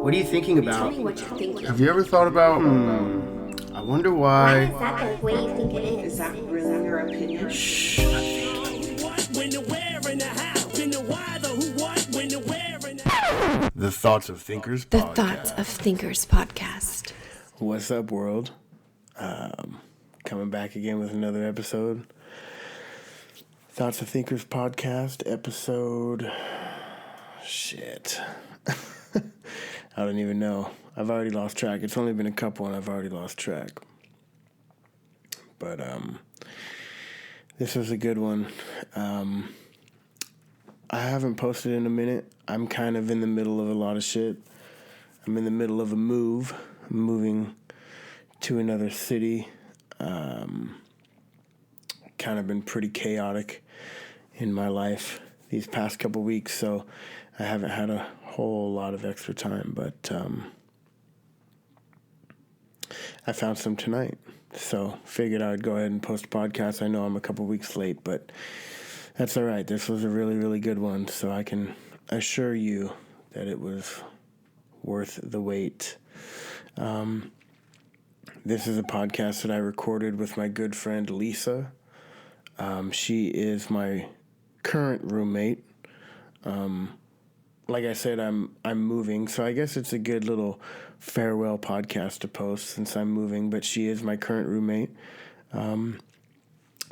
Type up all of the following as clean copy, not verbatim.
What are you thinking Tell about? me what you're thinking. Have you ever thought about, I wonder Why why. is that the way you think it is? Is that really your opinion? Shh. the Thoughts of Thinkers The podcast? Thoughts of Thinkers podcast. What's up, world? Coming back again with another episode. Thoughts of Thinkers podcast, episode... Shit. I don't even know. I've already lost track. It's only been a couple and I've already lost track. But, this was a good one. I haven't posted in a minute. I'm kind of in the middle of a lot of shit. I'm in the middle of a move. I'm moving to another city. Kind of been pretty chaotic in my life these past couple weeks, so I haven't had a whole lot of extra time, but I found some tonight, so figured I would go ahead and post a podcast. I know I'm a couple weeks late, but that's all right. This was a really, really good one, so I can assure you that it was worth the wait. This is a podcast that I recorded with my good friend Lisa. She is my current roommate. Like I said, I'm moving, so I guess it's a good little farewell podcast to post since I'm moving, but she is my current roommate.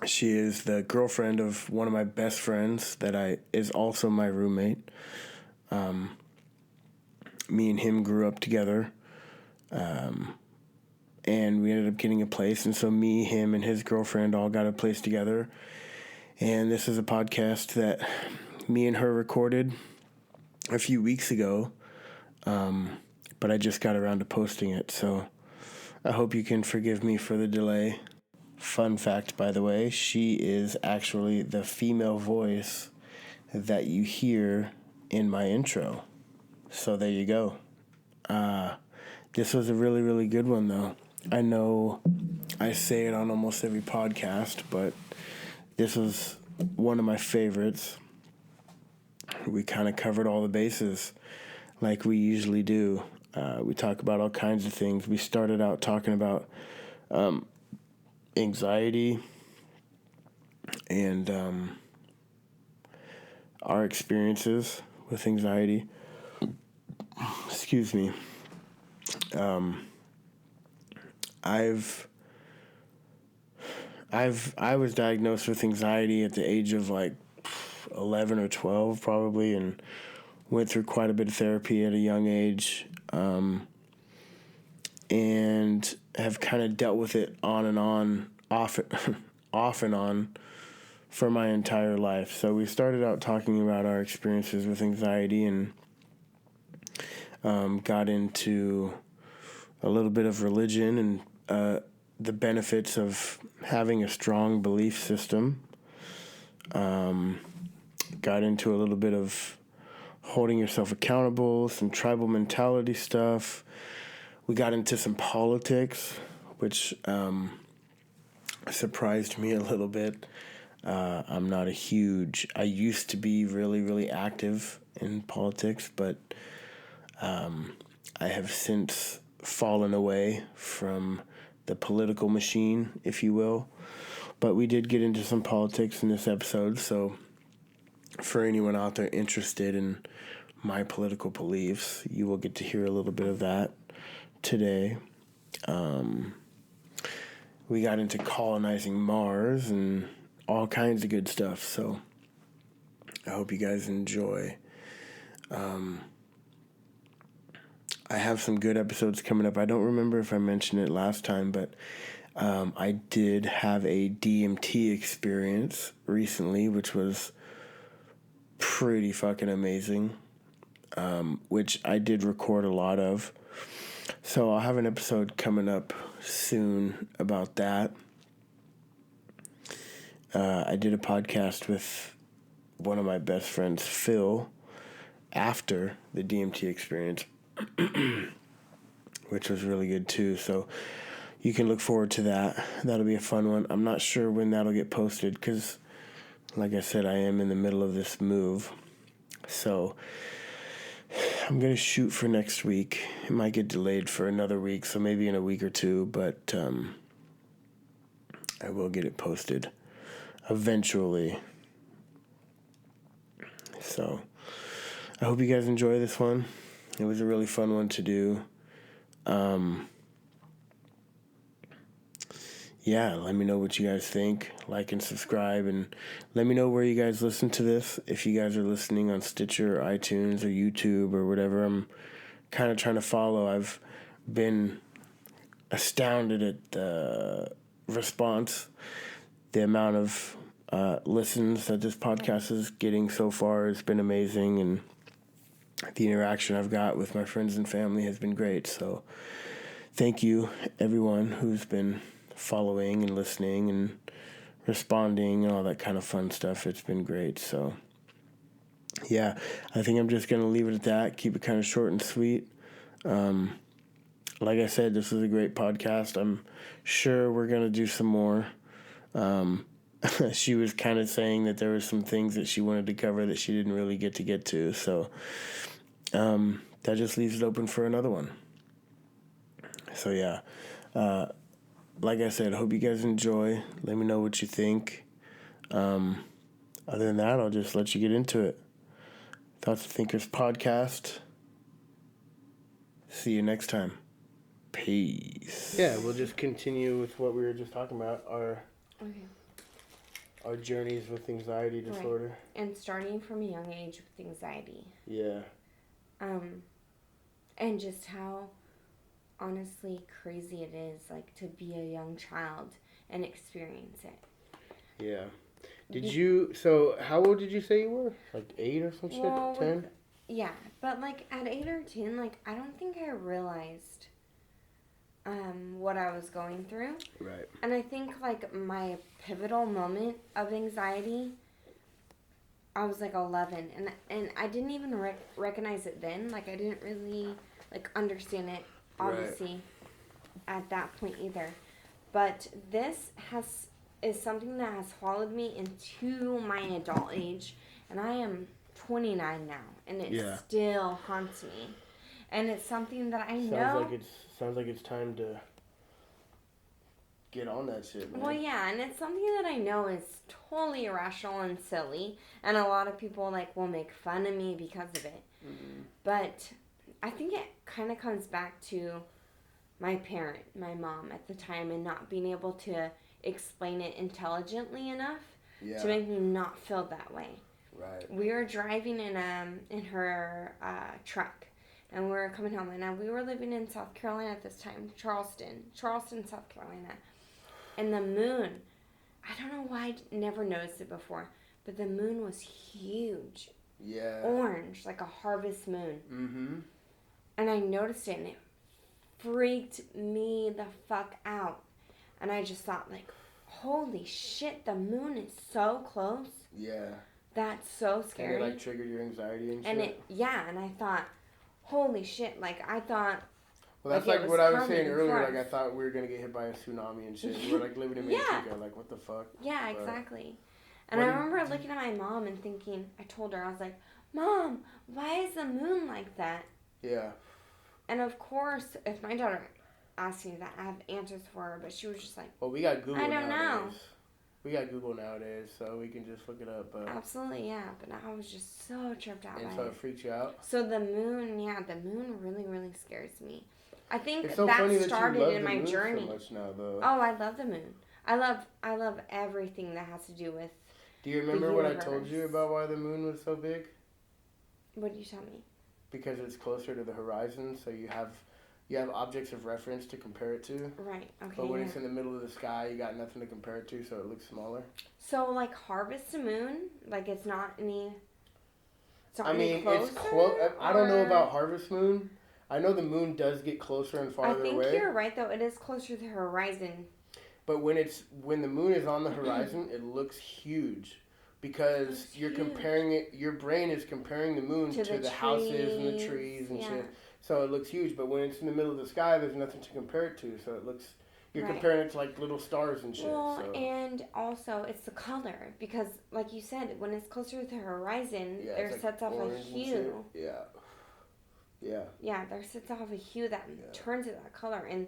She is the girlfriend of one of my best friends that is also my roommate. Me and him grew up together. And we ended up getting a place, and so me, him, and his girlfriend all got a place together. And this is a podcast that me and her recorded a few weeks ago, but I just got around to posting it, so I hope you can forgive me for the delay. Fun fact, by the way, she is actually the female voice that you hear in my intro. So there you go. This was a really, really good one, though. I know I say it on almost every podcast, but this was one of my favorites. We kind of covered all the bases like we usually do. We talk about all kinds of things. We started out talking about anxiety and our experiences with anxiety. Excuse me. I was diagnosed with anxiety at the age of like 11 or 12 probably, and went through quite a bit of therapy at a young age, and have kind of dealt with it on and on, off and on for my entire life. So we started out talking about our experiences with anxiety and got into a little bit of religion and the benefits of having a strong belief system. Got into a little bit of holding yourself accountable, some tribal mentality stuff. We got into some politics, which surprised me a little bit. I'm not I used to be really, really active in politics, but I have since fallen away from the political machine, if you will. But we did get into some politics in this episode, so for anyone out there interested in my political beliefs, you will get to hear a little bit of that today. We got into colonizing Mars and all kinds of good stuff, so I hope you guys enjoy. I have some good episodes coming up. I don't remember if I mentioned it last time, but I did have a DMT experience recently, which was pretty fucking amazing, which I did record a lot of. So I'll have an episode coming up soon about that. I did a podcast with one of my best friends, Phil, after the DMT experience, which was really good too. So you can look forward to that. That'll be a fun one. I'm not sure when that'll get posted because, like I said, I am in the middle of this move. So I'm going to shoot for next week. It might get delayed for another week, so maybe in a week or two, but I will get it posted eventually. So I hope you guys enjoy this one. It was a really fun one to do. Yeah, let me know what you guys think. Like and subscribe, and let me know where you guys listen to this. If you guys are listening on Stitcher or iTunes or YouTube or whatever, I'm kind of trying to follow. I've been astounded at the response, the amount of listens that this podcast is getting so far has been amazing, and the interaction I've got with my friends and family has been great. So thank you, everyone who's been following and listening and responding and all that kind of fun stuff. It's been great. So yeah, I think I'm just going to leave it at that. Keep it kind of short and sweet. Like I said, this is a great podcast. I'm sure we're going to do some more. She was kind of saying that there were some things that she wanted to cover that she didn't really get to. So that just leaves it open for another one. So yeah, like I said, hope you guys enjoy. Let me know what you think. Other than that, I'll just let you get into it. Thoughts of Thinkers podcast. See you next time. Peace. Yeah, we'll just continue with what we were just talking about, our journeys with anxiety disorder. Right. And starting from a young age with anxiety. Yeah. And just how honestly crazy it is, like, to be a young child and experience it. Yeah. So how old did you say you were? Like 8 or some shit? 10? Yeah, but like at 8 or 10, like, I don't think I realized what I was going through. Right. And I think like my pivotal moment of anxiety, I was like 11, and I didn't even recognize it then. Like, I didn't really like understand it, obviously, at that point either. But this is something that has followed me into my adult age, and I am 29 now, and it still haunts me. And it's something that I know. Sounds like it's time to get on that shit, man. Well, yeah, and it's something that I know is totally irrational and silly, and a lot of people like will make fun of me because of it. Mm-hmm. But I think it kind of comes back to my parent, my mom at the time, and not being able to explain it intelligently enough to make me not feel that way. Right. We were driving in her truck, and we were coming home, and we were living in South Carolina at this time, Charleston, South Carolina. And the moon, I don't know why I never noticed it before, but the moon was huge. Yeah. Orange, like a harvest moon. Mm-hmm. And I noticed it, and it freaked me the fuck out. And I just thought, like, holy shit, the moon is so close. Yeah. That's so scary. And it, like, triggered your anxiety and and shit? And I thought, holy shit, like, I thought... Well, that's like what I was saying earlier, like, I thought we were going to get hit by a tsunami and shit. We were, like, living in Mexico, like, what the fuck? Yeah, exactly. And I remember looking at my mom and thinking, I told her, I was like, Mom, why is the moon like that? Yeah. And of course, if my daughter asked me that, I have answers for her, but she was just like, well, we got Google I don't know. We got Google nowadays, so we can just look it up. Absolutely, yeah. But I was just so tripped out by it. And so it freaks you out? So the moon really, really scares me. I think it's so that funny started that you love in the my moon journey. So much now, though. Oh, I love the moon. I love everything that has to do with. Do you remember what I told you about why the moon was so big? What did you tell me? Because it's closer to the horizon, so you have objects of reference to compare it to. Right. Okay. But when it's in the middle of the sky, you got nothing to compare it to, so it looks smaller. So, like, harvest moon, like, it's not any. It's not it's close. I don't know about harvest moon. I know the moon does get closer and farther away. I think you're right, though. It is closer to the horizon. But when the moon is on the horizon, it looks huge. Because you're comparing it, your brain is comparing the moon to the houses and the trees and shit. So it looks huge. But when it's in the middle of the sky, there's nothing to compare it to. So it looks, you're comparing it to like little stars and shit. Well, and also it's the color. Because like you said, when it's closer to the horizon, it sets off a hue. Yeah. Yeah. Yeah, their sits have a hue that turns it that color, and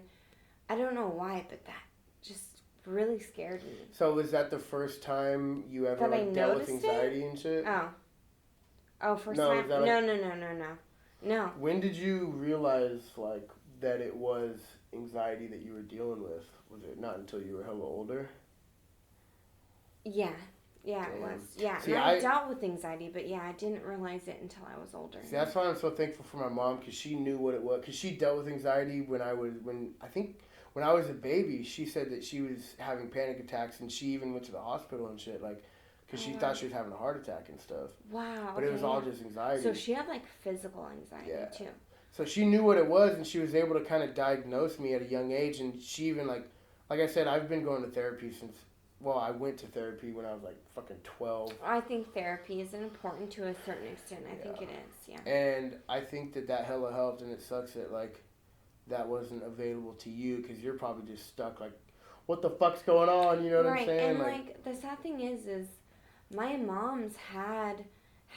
I don't know why, but that just really scared me. So was that the first time you ever That I like dealt with noticed anxiety and shit? Oh, first No, time? is that, like- No. When did you realize like that it was anxiety that you were dealing with? Was it not until you were hella older? Yeah, it Damn. was. Yeah, See, and I dealt with anxiety, but yeah, I didn't realize it until I was older. See, that's why I'm so thankful for my mom, because she knew what it was. Because she dealt with anxiety when I was a baby. She said that she was having panic attacks, and she even went to the hospital and shit, like, because she thought she was having a heart attack and stuff. Wow. But it was all just anxiety. So she had like physical anxiety too. So she knew what it was, and she was able to kind of diagnose me at a young age. And she even like I said, I've been going to therapy since. Well, I went to therapy when I was like fucking 12. I think therapy is important to a certain extent. I think it is, yeah. And I think that hella helped, and it sucks that like that wasn't available to you, because you're probably just stuck like, what the fuck's going on? You know what I'm saying? And like the sad thing is my mom's had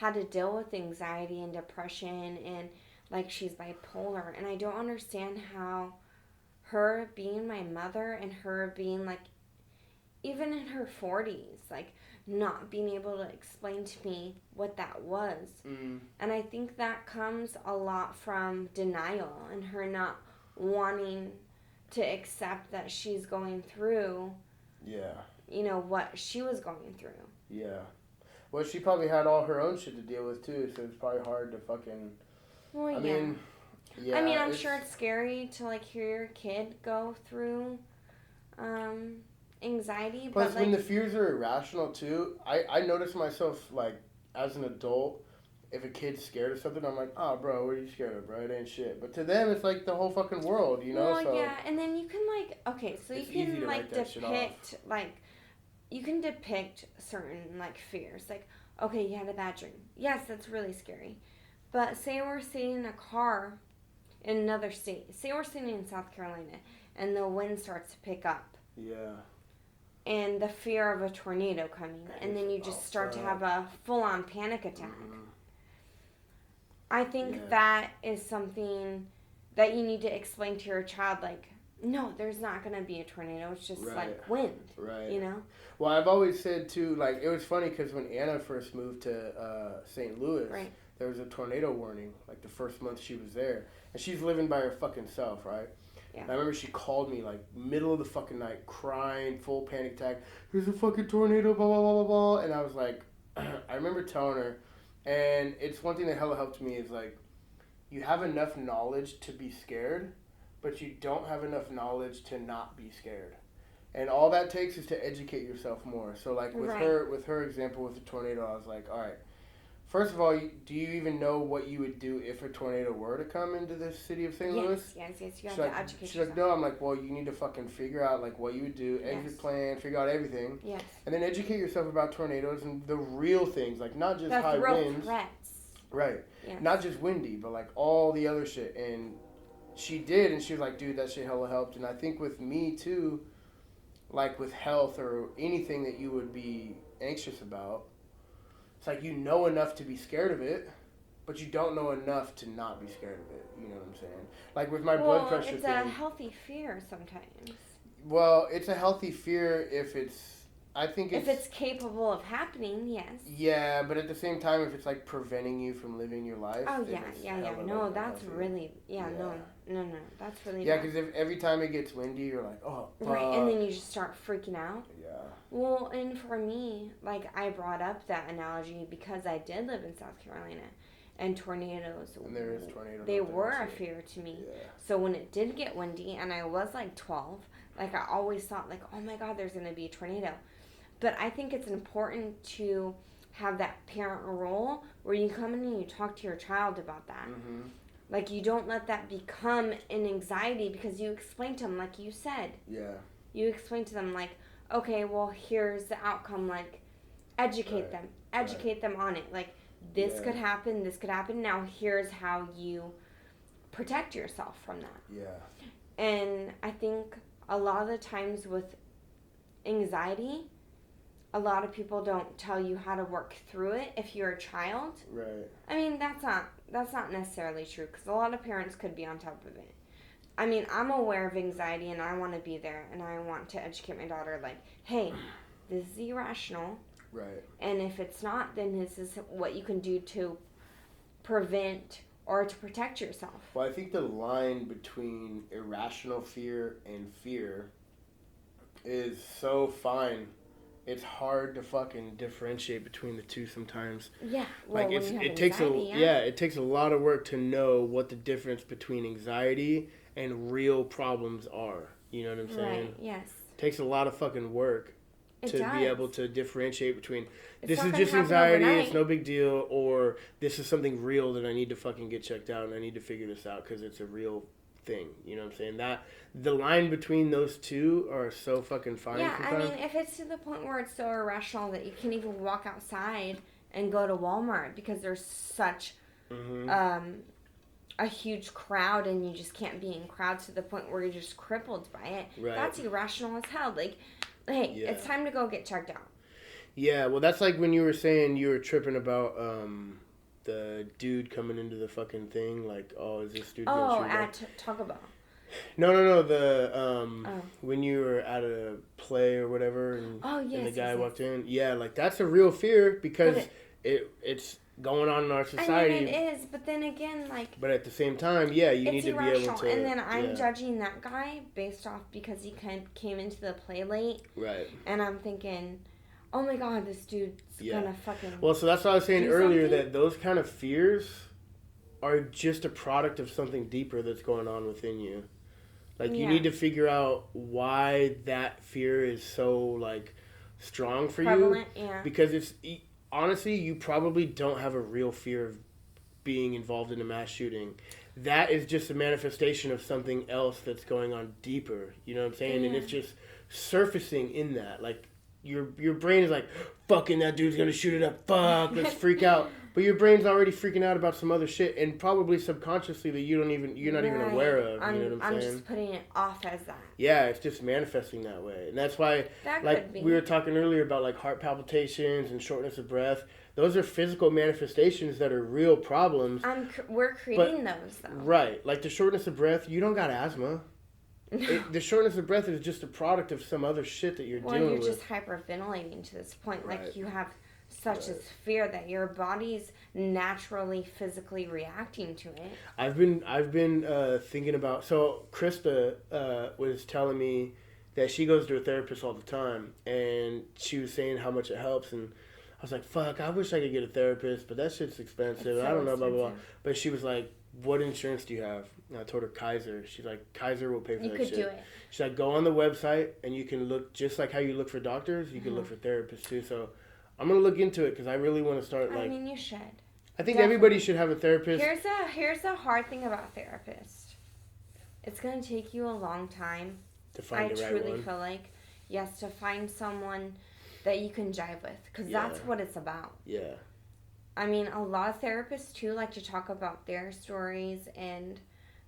to deal with anxiety and depression, and like she's bipolar, and I don't understand how her being my mother and her being like even in her 40s, like, not being able to explain to me what that was. Mm. And I think that comes a lot from denial and her not wanting to accept that she's going through, what she was going through. Yeah. Well, she probably had all her own shit to deal with, too, so it's probably hard to fucking... Well, I mean, I'm sure it's scary to, like, hear your kid go through, anxiety. Plus, but when the fears are irrational too, I notice myself, like, as an adult, if a kid's scared of something, I'm like, oh, bro, what are you scared of, bro? It ain't shit. But to them, it's like the whole fucking world, you know? Well, so yeah, and then you can, like, okay, so you can, like, depict, like, you can depict certain, like, fears. Like, okay, you had a bad dream. Yes, that's really scary. But say we're sitting in a car in another state. Say we're sitting in South Carolina, and the wind starts to pick up. Yeah. And the fear of a tornado coming, and then you just start to have a full-on panic attack. Mm-hmm. I think that is something that you need to explain to your child, like, no, there's not going to be a tornado, it's just, like, wind, you know? Well, I've always said, too, like, it was funny because when Anna first moved to St. Louis, there was a tornado warning, like, the first month she was there. And she's living by her fucking self, right? Yeah. And I remember she called me, like, middle of the fucking night, crying, full panic attack. There's a fucking tornado, blah, blah, blah, blah, blah. And I was like, I remember telling her, and it's one thing that hella helped me is, like, you have enough knowledge to be scared, but you don't have enough knowledge to not be scared. And all that takes is to educate yourself more. So, like, with her example with the tornado, I was like, all right, first of all, do you even know what you would do if a tornado were to come into the city of St. Louis? Yes, you have to educate yourself. She's like, no. I'm like, well, you need to fucking figure out, like, what you would do, exit plan, figure out everything. Yes. And then educate yourself about tornadoes and the real things, like, not just That's high real winds. threats. Right. Yes. Not just windy, but, like, all the other shit. And she did, and she was like, dude, that shit hella helped. And I think with me, too, like, with health or anything that you would be anxious about, it's like you know enough to be scared of it, but you don't know enough to not be scared of it. You know what I'm saying? Like with my blood pressure it's a healthy fear sometimes. Well, it's a healthy fear if it's... If it's capable of happening, yes. Yeah, but at the same time, if it's like preventing you from living your life. Oh, yeah. No, that's really... No, that's really Yeah, because if every time it gets windy, you're like, oh, fuck. Right, and then you just start freaking out. Yeah. Well, and for me, like, I brought up that analogy because I did live in South Carolina. And tornadoes. And there is tornadoes. They were a fear to me. Yeah. So when it did get windy, and I was like 12, like, I always thought, like, oh my God, there's going to be a tornado. But I think it's important to have that parent role where you come in and you talk to your child about that. Mm-hmm. Like, you don't let that become an anxiety because you explain to them, like you said. Yeah. You explain to them, like, okay, well, here's the outcome. Like, educate them. Educate them on it. Like, this could happen. This could happen. Now, here's how you protect yourself from that. Yeah. And I think a lot of the times with anxiety, a lot of people don't tell you how to work through it if you're a child. Right. I mean, that's not necessarily true because a lot of parents could be on top of it. I mean, I'm aware of anxiety and I want to be there and I want to educate my daughter like, hey, this is irrational. Right. And if it's not, then this is what you can do to prevent or to protect yourself. Well, I think the line between irrational fear and fear is so fine. It's hard to fucking differentiate between the two sometimes. Yeah, well, Like when it takes it takes a lot of work to know what the difference between anxiety and real problems are. You know what I'm saying? Right. Yes. It takes a lot of fucking work to be able to differentiate between this is just anxiety, it's no big deal, or this is something real that I need to fucking get checked out and I need to figure this out because it's a real thing. You know what I'm saying? That the line between those two are so fucking fine. Yeah, sometimes. I mean, if it's to the point where it's so irrational that you can't even walk outside and go to Walmart because there's such a huge crowd and you just can't be in crowds to the point where you're just crippled by it. Right. That's irrational as hell. Like, hey, it's time to go get checked out. Yeah, well, that's like when you were saying you were tripping about the dude coming into the fucking thing. Like, oh, is this dude gonna shoot at Taco Bell. No. When you were at a play or whatever, and, and the guy walked in. Yeah, like that's a real fear because it's going on in our society. I mean, it is, but then again, like. But at the same time, yeah, you need to be able to. And then I'm judging that guy based off because he came into the play late. Right. And I'm thinking, oh my god, this dude's gonna fucking. Well, so that's what I was saying earlier, that those kind of fears are just a product of something deeper that's going on within you. Like, you need to figure out why that fear is so, like, strong for prevalent, you. Yeah. Because it's, honestly, you probably don't have a real fear of being involved in a mass shooting. That is just a manifestation of something else that's going on deeper. You know what I'm saying? Yeah. And it's just surfacing in that. Like, your brain is like, fucking that dude's gonna shoot it up. Fuck, let's freak out. But your brain's already freaking out about some other shit, and probably subconsciously that you're not even aware of. You know what I'm saying? I'm just putting it off as that. Yeah, it's just manifesting that way, and that's why, we were talking earlier about like heart palpitations and shortness of breath. Those are physical manifestations that are real problems. We're creating those though. Right, like the shortness of breath. You don't got asthma. The shortness of breath is just a product of some other shit that you're dealing with. Well, you're just hyperventilating to this point. Right. Like, you have such a fear that your body's naturally physically reacting to it. I've been thinking about. So Krista was telling me that she goes to a therapist all the time, and she was saying how much it helps, and I was like, fuck, I wish I could get a therapist, but that shit's expensive. I don't know, blah, blah, blah. But she was like, what insurance do you have? And I told her Kaiser. She's like, Kaiser will pay for that shit. You could do it. She's like, go on the website, and you can look, just like how you look for doctors, you can look for therapists too. So I'm going to look into it because I really want to start, I mean, you should. I think everybody should have a therapist. Here's the hard thing about therapists. It's going to take you a long time. To find the right one. I truly feel like, yes, to find someone that you can jive with, because that's what it's about. Yeah. I mean, a lot of therapists, too, like to talk about their stories and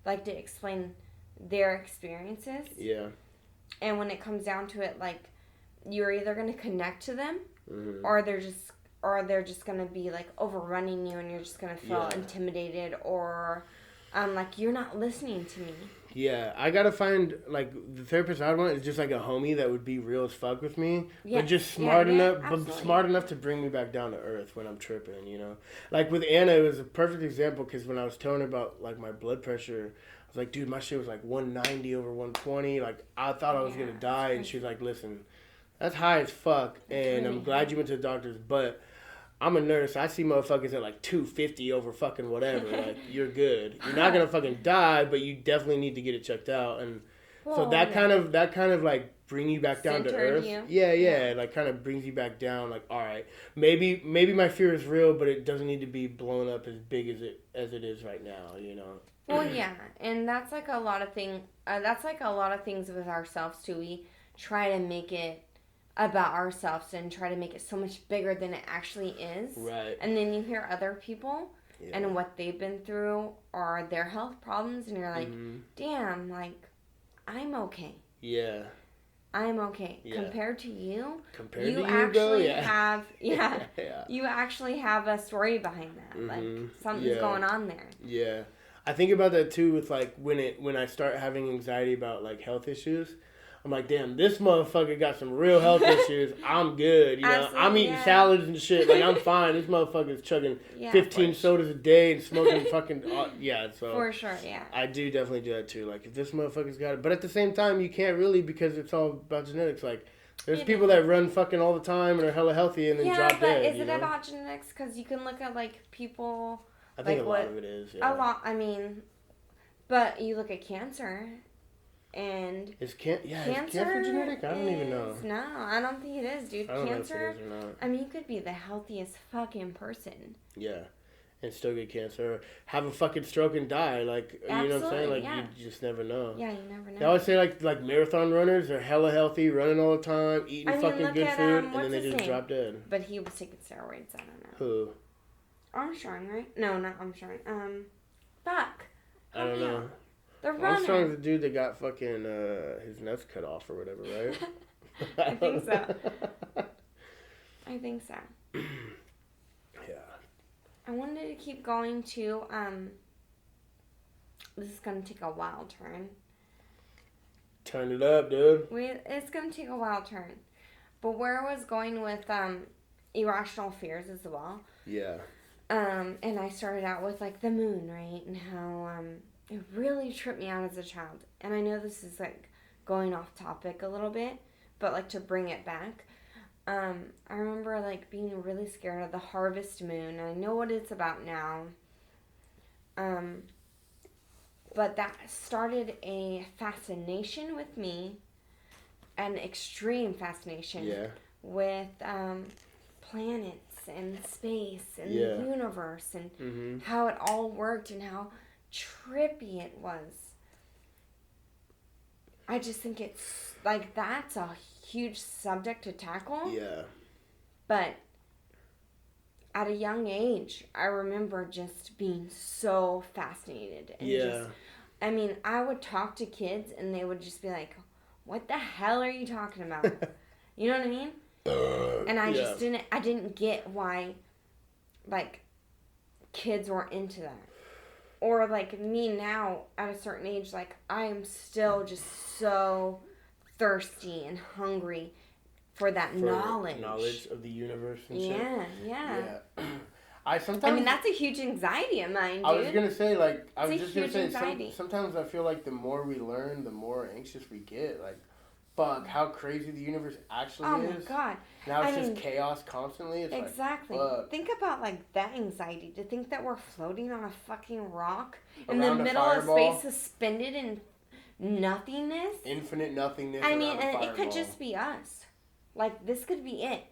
like to explain their experiences. Yeah. And when it comes down to it, like, you're either going to connect to them or they're just going to be, like, overrunning you and you're just going to feel intimidated or, like, you're not listening to me. Yeah, I gotta find, like, the therapist I want is just like a homie that would be real as fuck with me, but just smart enough to bring me back down to earth when I'm tripping, you know? Like, with Anna, it was a perfect example, because when I was telling her about, like, my blood pressure, I was like, dude, my shit was, like, 190 over 120, like, I thought I was gonna die, and she was like, listen, that's high as fuck, and I'm glad you went to the doctors, but I'm a nurse. I see motherfuckers at like 250 over fucking whatever. Like, you're good. You're not gonna fucking die, but you definitely need to get it checked out. And so that kind of like bring you back down to earth. Yeah. Like, kind of brings you back down. Like, all right, maybe my fear is real, but it doesn't need to be blown up as big as it is right now. You know. Well, yeah, and that's like a lot of things with ourselves too. We try to make it about ourselves and try to make it so much bigger than it actually is. Right. And then you hear other people and what they've been through or their health problems, and you're like, damn, like, I'm okay. Yeah. I'm okay. Yeah. Compared to you, Compared to you you, actually though, yeah. have, yeah, Yeah. you actually have a story behind that. Like, something's Yeah. going on there. Yeah. I think about that too with like when I start having anxiety about like health issues. I'm like, damn, this motherfucker got some real health issues. I'm good, you know. Absolutely, I'm eating yeah. salads and shit. Like, I'm fine. This motherfucker's chugging Yeah, 15 sodas a day and smoking fucking... yeah, so... For sure, yeah. I do definitely do that, too. Like, if this motherfucker's got it... But at the same time, you can't really because it's all about genetics. Like, there's people that run fucking all the time and are hella healthy and then drop dead, is it about genetics? Because you can look at, like, people... I think like a lot of it is, yeah. A lot, I mean... But you look at cancer... And is cancer genetic? I don't even know. No, I don't think it is, dude. I don't Cancer, know if it is or not. I mean, you could be the healthiest fucking person. Yeah. And still get cancer. Or have a fucking stroke and die. Like, Absolutely, you know what I'm saying? Like, yeah. you just never know. Yeah, you never know. They always say, like marathon runners are hella healthy, running all the time, eating fucking good food, and then they just drop dead. But he was taking steroids, I don't know. Who? Armstrong, right? No, not Armstrong. Fuck. I don't know. The runner. Armstrong's the dude that got fucking his nuts cut off or whatever, right? I think so. I think so. Yeah. I wanted to keep going to, this is going to take a wild turn. Turn it up, dude. It's going to take a wild turn. But where I was going with irrational fears as well. Yeah. And I started out with, like, the moon, right? And how it really tripped me out as a child. And I know this is, like, going off topic a little bit, but, like, to bring it back. I remember, like, being really scared of the harvest moon. I know what it's about now. But that started a fascination with me, an extreme fascination with planets and space and the universe and how it all worked and how trippy it was. I just think it's, like, that's a huge subject to tackle. Yeah. But at a young age, I remember just being so fascinated. And just, I mean, I would talk to kids and they would just be like, what the hell are you talking about? You know what I mean? And I just didn't get why, like, kids were into that. Or, like, me now, at a certain age, like, I am still just so thirsty and hungry for that knowledge. Knowledge of the universe and shit. Yeah. I mean, that's a huge anxiety of mine, dude. I was going to say, like, anxiety. Sometimes I feel like the more we learn, the more anxious we get. Like, fuck, how crazy the universe actually is. Oh, my God. Now it's just chaos constantly. It's exactly. Like, fuck. Think about, like, that anxiety. To think that we're floating on a fucking rock in Around the a middle of fireball. space, suspended in nothingness. Infinite nothingness. I mean, and it could just be us. Like, this could be it.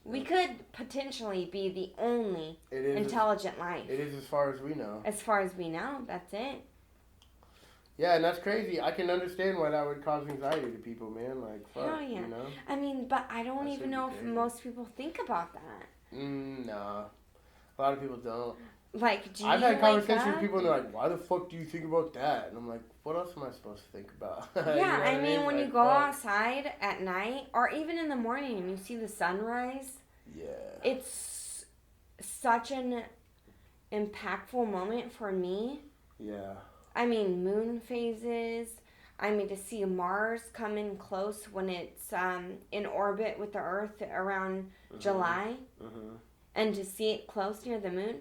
We could potentially be the only intelligent life. It is as far as we know. As far as we know, that's it. Yeah, and that's crazy. I can understand why that would cause anxiety to people, man. Like, fuck, Hell yeah. You know? I mean, but I don't even know if most people think about that. Nah. A lot of people don't. Like, do you I've had conversations with up? people and they're like, why the fuck do you think about that? And I'm like, what else am I supposed to think about? Yeah, You know what I mean, when like, you go outside at night or even in the morning and you see the sunrise, it's such an impactful moment for me. Yeah. I mean, moon phases. I mean, to see Mars come in close when it's in orbit with the Earth around July, and to see it close near the moon,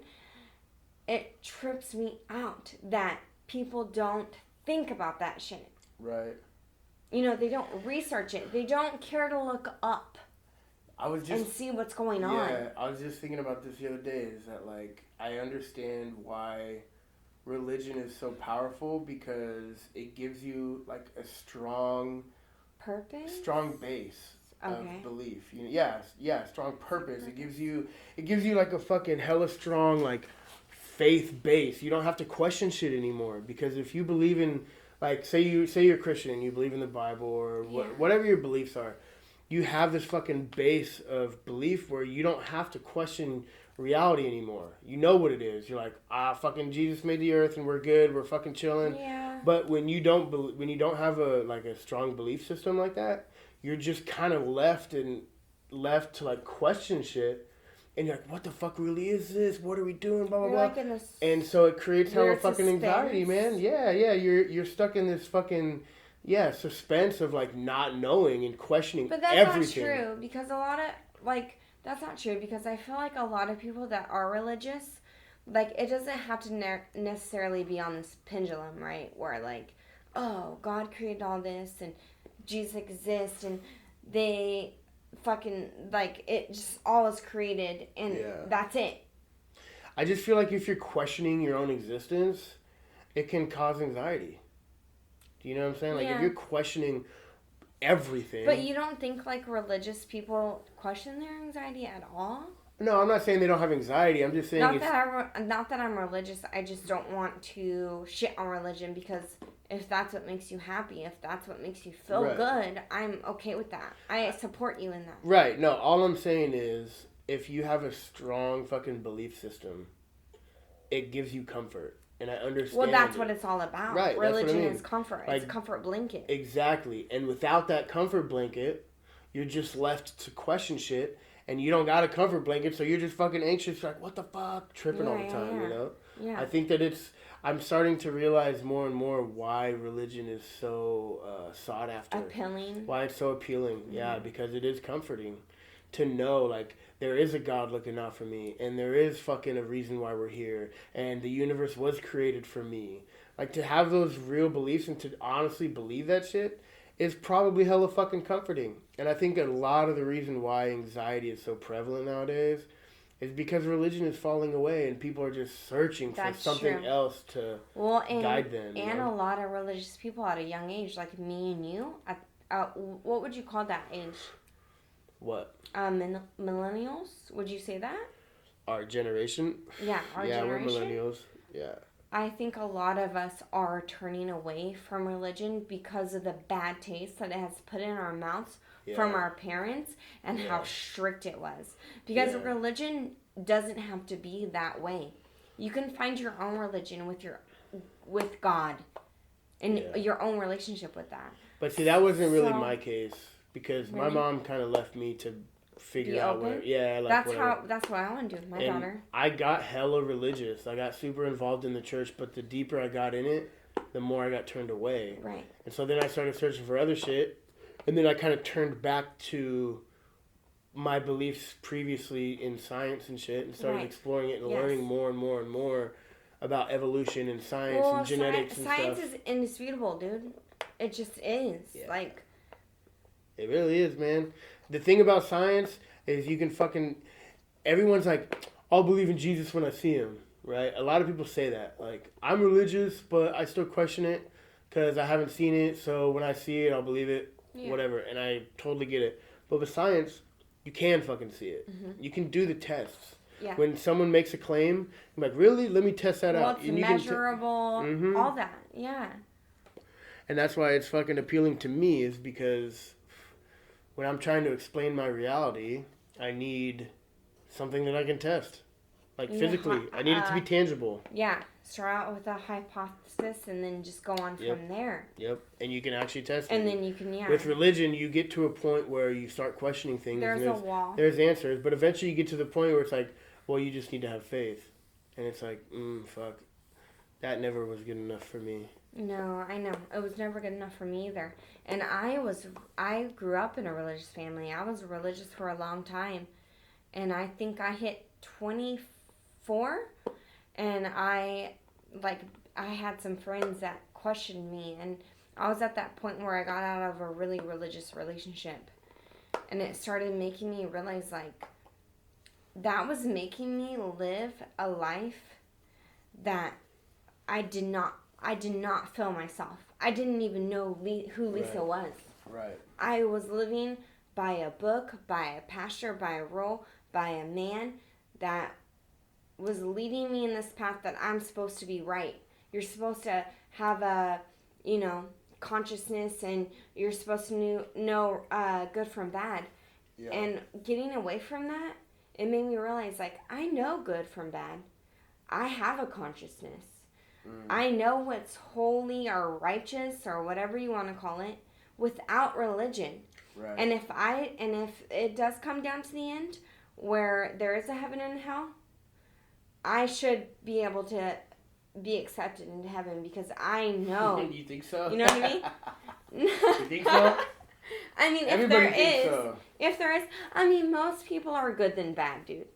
it trips me out that people don't think about that shit. Right. You know, they don't research it. They don't care to look up and see what's going on. Yeah, I was just thinking about this the other day, is that, like, I understand why religion is so powerful, because it gives you, like, a strong base of belief. You know, strong purpose. It gives you like a fucking hella strong, like, faith base. You don't have to question shit anymore, because if you believe in, like, say you're Christian and you believe in the Bible or whatever your beliefs are, you have this fucking base of belief where you don't have to question reality anymore. You know what it is. You're like, fucking Jesus made the earth and we're good. We're fucking chilling. Yeah. But when you don't have a strong belief system like that, you're just kind of left to like question shit, and you're like, what the fuck really is this? What are we doing? Blah blah You're blah. like in this And so it creates hella weird fucking anxiety, suspense. man. Yeah, you're stuck in this fucking suspense of like not knowing and questioning But that's everything. not true because a lot of like that's not true because I feel like a lot of people that are religious, like it doesn't have to necessarily be on this pendulum, right? Where like, oh, God created all this and Jesus exists and they fucking like it just all is created and that's it. I just feel like if you're questioning your own existence, it can cause anxiety. Do you know what I'm saying? Like if you're questioning everything. But you don't think like religious people question their anxiety at all? No, I'm not saying they don't have anxiety. I'm just saying not that I'm religious. I just don't want to shit on religion because if that's what makes you happy, if that's what makes you feel good, I'm okay with that. I support you in that. Right. No, all I'm saying is if you have a strong fucking belief system, it gives you comfort. And I understand. Well, that's what it's all about. Right. Religion is comfort. It's a comfort blanket. Exactly. And without that comfort blanket, you're just left to question shit. And you don't got a comfort blanket, so you're just fucking anxious. Like, what the fuck? Tripping all the time, you know? Yeah. I think that I'm starting to realize more and more why religion is so sought after. Appealing. Why it's so appealing. Yeah, because it is comforting to know, like, there is a God looking out for me, and there is fucking a reason why we're here, and the universe was created for me. Like, to have those real beliefs and to honestly believe that shit is probably hella fucking comforting. And I think a lot of the reason why anxiety is so prevalent nowadays is because religion is falling away and people are just searching for something else to guide them. And a lot of religious people at a young age, like me and you, what would you call that age? What? Millennials? Would you say that? Our generation? Yeah, generation. We're millennials. Yeah. I think a lot of us are turning away from religion because of the bad taste that it has put in our mouths from our parents and how strict it was. Because religion doesn't have to be that way. You can find your own religion with God and your own relationship with that. But see, that wasn't really my case because my mom kind of left me to figure out where. Yeah, like that's what I want to do with my daughter. I got hella religious. I got super involved in the church, but the deeper I got in it, the more I got turned away. Right. And so then I started searching for other shit, and then I kind of turned back to my beliefs previously in science and shit, and started exploring it and learning more and more and more about evolution and science and genetics and science stuff. Science is indisputable, dude. It just is. Yeah. Like. It really is, man. The thing about science is you can fucking... Everyone's like, I'll believe in Jesus when I see him, right? A lot of people say that. Like, I'm religious, but I still question it because I haven't seen it, so when I see it, I'll believe it, whatever. And I totally get it. But with science, you can fucking see it. Mm-hmm. You can do the tests. Yeah. When someone makes a claim, I'm like, really? Let me test that out. It's measurable, all that, yeah. And that's why it's fucking appealing to me is because... when I'm trying to explain my reality, I need something that I can test. Like physically. I need it to be tangible. Yeah. Start out with a hypothesis and then just go on from there. Yep. And you can actually test it. And then you can, With religion, you get to a point where you start questioning things. There's a wall. There's answers. But eventually you get to the point where it's like, well, you just need to have faith. And it's like, fuck. That never was good enough for me. No, I know. It was never good enough for me either. And I grew up in a religious family. I was religious for a long time. And I think I hit 24 and I had some friends that questioned me, and I was at that point where I got out of a really religious relationship. And it started making me realize like that was making me live a life that I did not feel myself. I didn't even know who Lisa was. Right. I was living by a book, by a pastor, by a role, by a man that was leading me in this path that I'm supposed to be right. You're supposed to have a, consciousness, and you're supposed to know good from bad. Yeah. And getting away from that, it made me realize, like, I know good from bad. I have a consciousness. I know what's holy or righteous or whatever you want to call it without religion. Right. And if it does come down to the end where there is a heaven and hell, I should be able to be accepted into heaven because I know. You think so? You know what I mean? You think so? I mean, if there is, I mean, most people are good than bad, dude.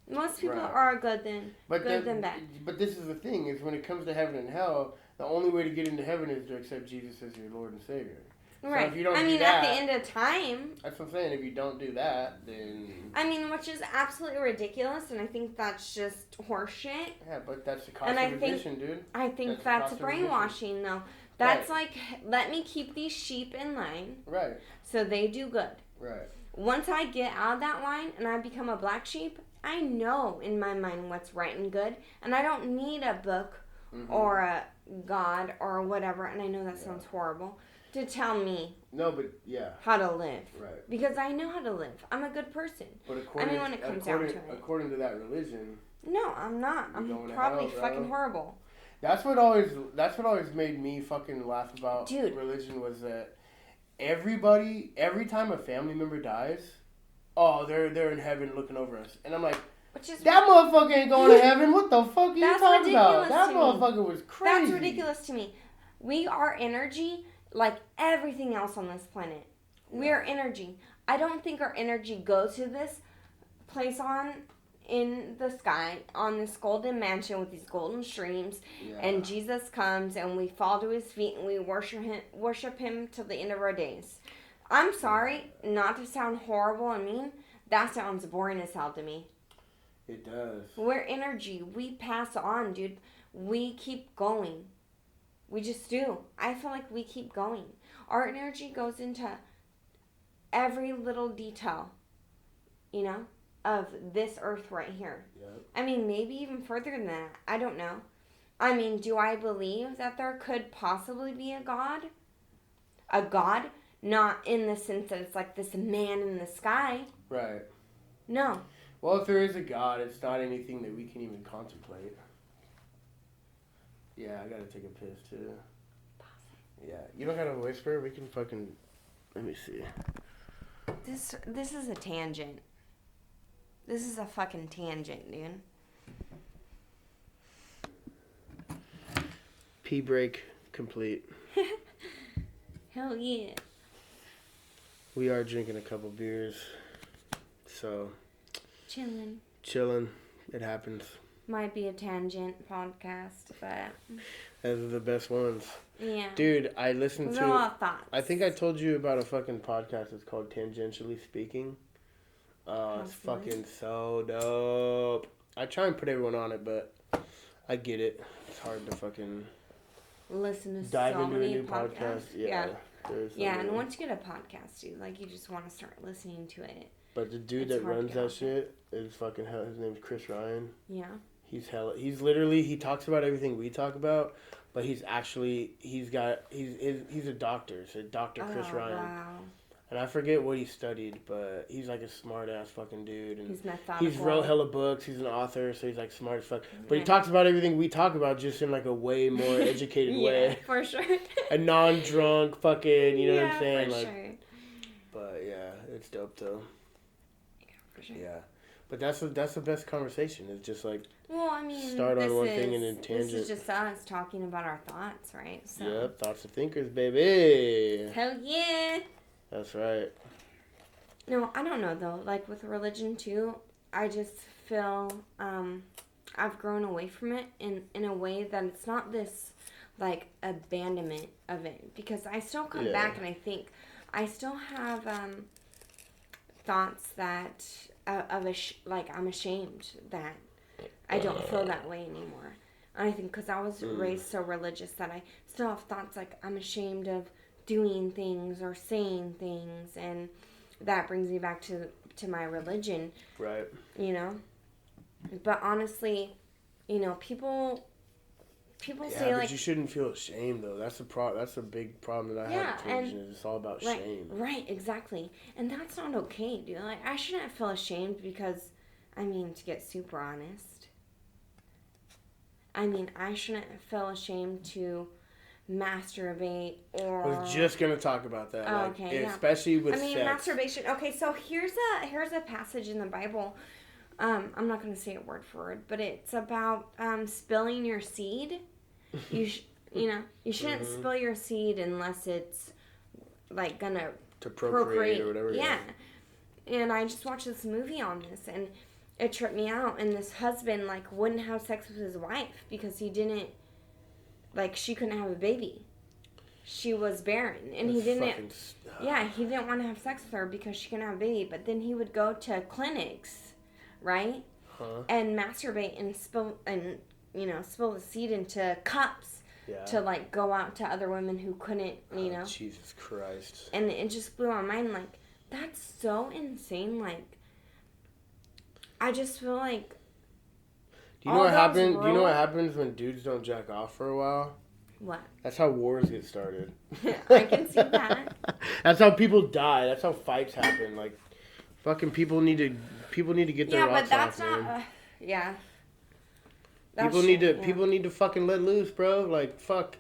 Most people are good than bad. But this is the thing: is when it comes to heaven and hell, the only way to get into heaven is to accept Jesus as your Lord and Savior. Right. So if you don't I do mean, that, at the end of time. That's what I'm saying. If you don't do that, then. I mean, which is absolutely ridiculous, and I think that's just horseshit. Yeah, but that's the cost of admission, dude. I think that's brainwashing, though. That's like, let me keep these sheep in line. Right. So they do good. Right. Once I get out of that line and I become a black sheep, I know in my mind what's right and good, and I don't need a book or a God or whatever, and I know that sounds horrible, to tell me how to live. Right. Because I know how to live. I'm a good person. But when it comes down to it. According to that religion. No, I'm not. I'm probably fucking horrible. That's what always made me fucking laugh about religion was that every time a family member dies, they're in heaven looking over us. And I'm like, that motherfucker ain't going to heaven. What the fuck are you talking about? That motherfucker was crazy. That's ridiculous to me. We are energy like everything else on this planet. We are energy. I don't think our energy goes to this place in the sky on this golden mansion with these golden streams, and Jesus comes and we fall to his feet and we worship him till the end of our days. I'm sorry, not to sound horrible and mean, that sounds boring as hell to me. It does. We're energy. We pass on, dude. We keep going. We just do. I feel like we keep going. Our energy goes into every little detail, of this earth right here. Yep. I mean, maybe even further than that. I don't know. I mean, do I believe that there could possibly be a God? A God? Not in the sense that it's like this man in the sky. Right. No. Well, if there is a God, it's not anything that we can even contemplate. Yeah, I gotta take a piss too. Yeah, you don't gotta whisper. We can fucking. Let me see. This is a tangent. This is a fucking tangent, dude. Pee break complete. Hell yeah. We are drinking a couple beers, so. Chilling. It happens. Might be a tangent podcast, but. Those are the best ones. Yeah. Dude, I listened to. A lot of thoughts. I think I told you about a fucking podcast. It's called Tangentially Speaking. It's fucking so dope. I try and put everyone on it, but I get it. It's hard to fucking listen to dive so into many a new podcast. Yeah, and once you get a podcast, dude, like you just want to start listening to it. But the dude that runs that shit is fucking hell. His name's Chris Ryan. Yeah. He's literally, he talks about everything we talk about, but he's a doctor. So Dr. Chris Ryan. Wow. And I forget what he studied, but he's like a smart ass fucking dude. And he's methodical. He's wrote hella books. He's an author, so he's like smart as fuck. But he talks about everything we talk about just in like a way more educated way. For sure. A non-drunk fucking, you know what I'm saying? For like, sure. But yeah, it's dope though. Yeah, for sure. Yeah. But that's the best conversation. It's just like start on one thing and then tangent. This is just us talking about our thoughts, right? So. Yep, thoughts of thinkers, baby. Hell yeah. That's right. No, I don't know though. Like with religion too, I just feel I've grown away from it in a way that it's not this like abandonment of it, because I still come back and I think I still have thoughts that like I'm ashamed that I don't feel that way anymore. And I think because I was raised so religious that I still have thoughts like I'm ashamed of doing things or saying things, and that brings me back to my religion. Right. But honestly, people say like, but you shouldn't feel ashamed though. That's a big problem that I have with religion. Is it's all about shame. Right, exactly. And that's not okay, dude. Like I shouldn't feel ashamed because, to get super honest, I shouldn't feel ashamed to masturbate I or. was just gonna talk about that. Oh, like, okay, yeah. especially with I mean, sex. masturbation. Okay, so here's a passage in the Bible. I'm not going to say it word for word, but it's about spilling your seed. You shouldn't spill your seed unless it's like gonna To procreate or whatever. Yeah. And I just watched this movie on this, and it tripped me out. And this husband like wouldn't have sex with his wife because he didn't she couldn't have a baby. She was barren, and he didn't. Yeah, he didn't want to have sex with her because she couldn't have a baby. But then he would go to clinics, right, and masturbate and spill the seed into cups to like go out to other women who couldn't, Jesus Christ! And it just blew my mind. Like, that's so insane. Like, I just feel like. Do you know what happens? Do you know what happens when dudes don't jack off for a while? What? That's how wars get started. I can see that. That's how people die. That's how fights happen. Like, fucking people need to get their rocks off, man. Yeah. People need to fucking let loose, bro. Like, fuck.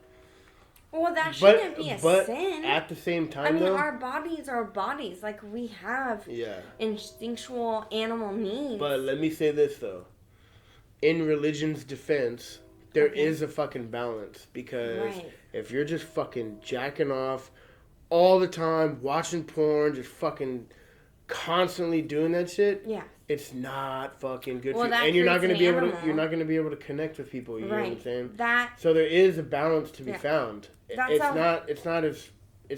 Well, that shouldn't be a sin. At the same time, I mean, though, our bodies are bodies. Like, we have instinctual animal needs. But let me say this, though. In religion's defense, there is a fucking balance. Because if you're just fucking jacking off all the time, watching porn, just fucking constantly doing that shit, it's not fucking good for you. And you're not gonna be able to connect with people, you know what I'm saying? So there is a balance to be found. It's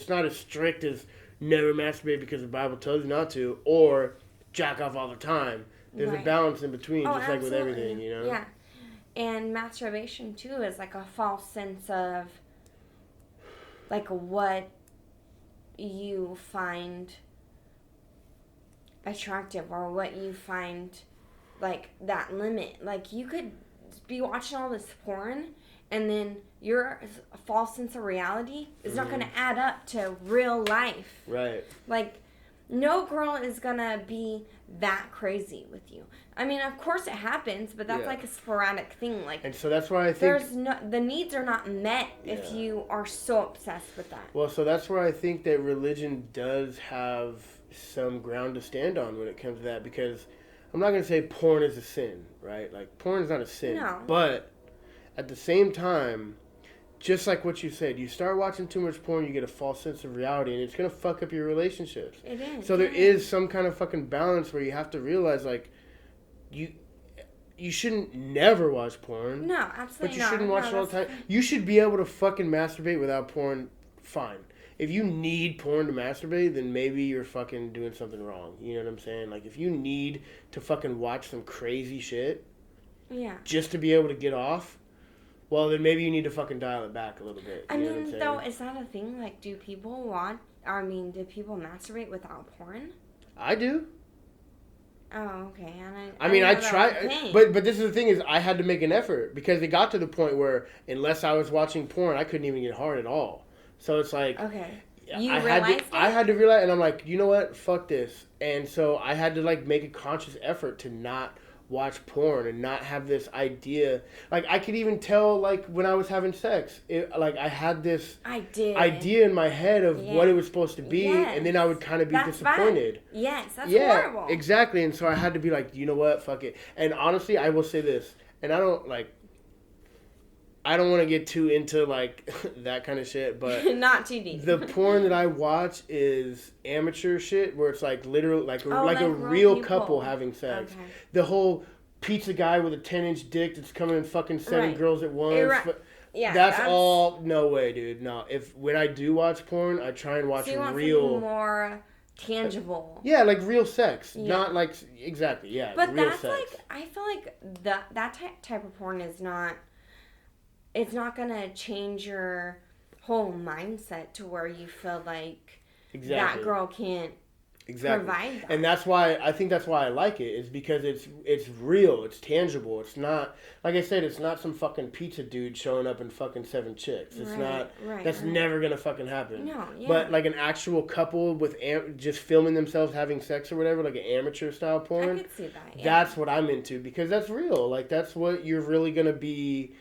not as strict as never masturbate because the Bible tells you not to, or jack off all the time. There's a balance in between, just like with everything, you know? Yeah. And masturbation, too, is like a false sense of, like, what you find attractive or what you find, like, that limit. Like, you could be watching all this porn, and then your false sense of reality is not going to add up to real life. Right. Like, no girl is going to be that crazy with you. I mean, of course it happens, but that's like a sporadic thing. Like, and so that's why I think the needs are not met if you are so obsessed with that. Well, so that's where I think that religion does have some ground to stand on when it comes to that, because I'm not going to say porn is a sin, right? Like, porn is not a sin. No. But at the same time, just like what you said, you start watching too much porn, you get a false sense of reality, and it's going to fuck up your relationships. It is. So there is some kind of fucking balance where you have to realize, like, you shouldn't never watch porn. No, absolutely not. But you shouldn't watch it all the time. You should be able to fucking masturbate without porn, fine. If you need porn to masturbate, then maybe you're fucking doing something wrong. You know what I'm saying? Like, if you need to fucking watch some crazy shit just to be able to get off, well, then maybe you need to fucking dial it back a little bit. I mean, though, is that a thing? Like, do people masturbate without porn? I do. Oh, okay. And I try, but this is the thing, is I had to make an effort, because it got to the point where unless I was watching porn, I couldn't even get hard at all. So it's like, I had to realize, and I'm like, you know what, fuck this. And so I had to like make a conscious effort to not watch porn and not have this idea. Like, I could even tell, like, when I was having sex, I had this idea in my head of what it was supposed to be, and then I would kind of be disappointed. Bad. Yes, that's horrible. Exactly. And so I had to be like, you know what, fuck it. And honestly, I will say this, and I don't want to get too into, like, that kind of shit, but... Not too deep. The porn that I watch is amateur shit, where it's, like, literally, like a real couple having sex. Okay. The whole pizza guy with a 10-inch dick that's coming in fucking 7 girls at once. That's all... No way, dude. No. When I do watch porn, I try and watch real... more tangible. Yeah, like real sex. Yeah. Not, like... Exactly, yeah. But real that's, sex. like... I feel like that type of porn is not... It's not going to change your whole mindset to where you feel like that girl can't provide that. And that's why I like it, is because it's real, it's tangible. It's not, like I said, it's not some fucking pizza dude showing up and fucking 7 chicks. It's that's never going to fucking happen. No, yeah. But like an actual couple with just filming themselves having sex or whatever, like an amateur style porn. I could see that, yeah. That's what I'm into, because that's real. Like, that's what you're really going to be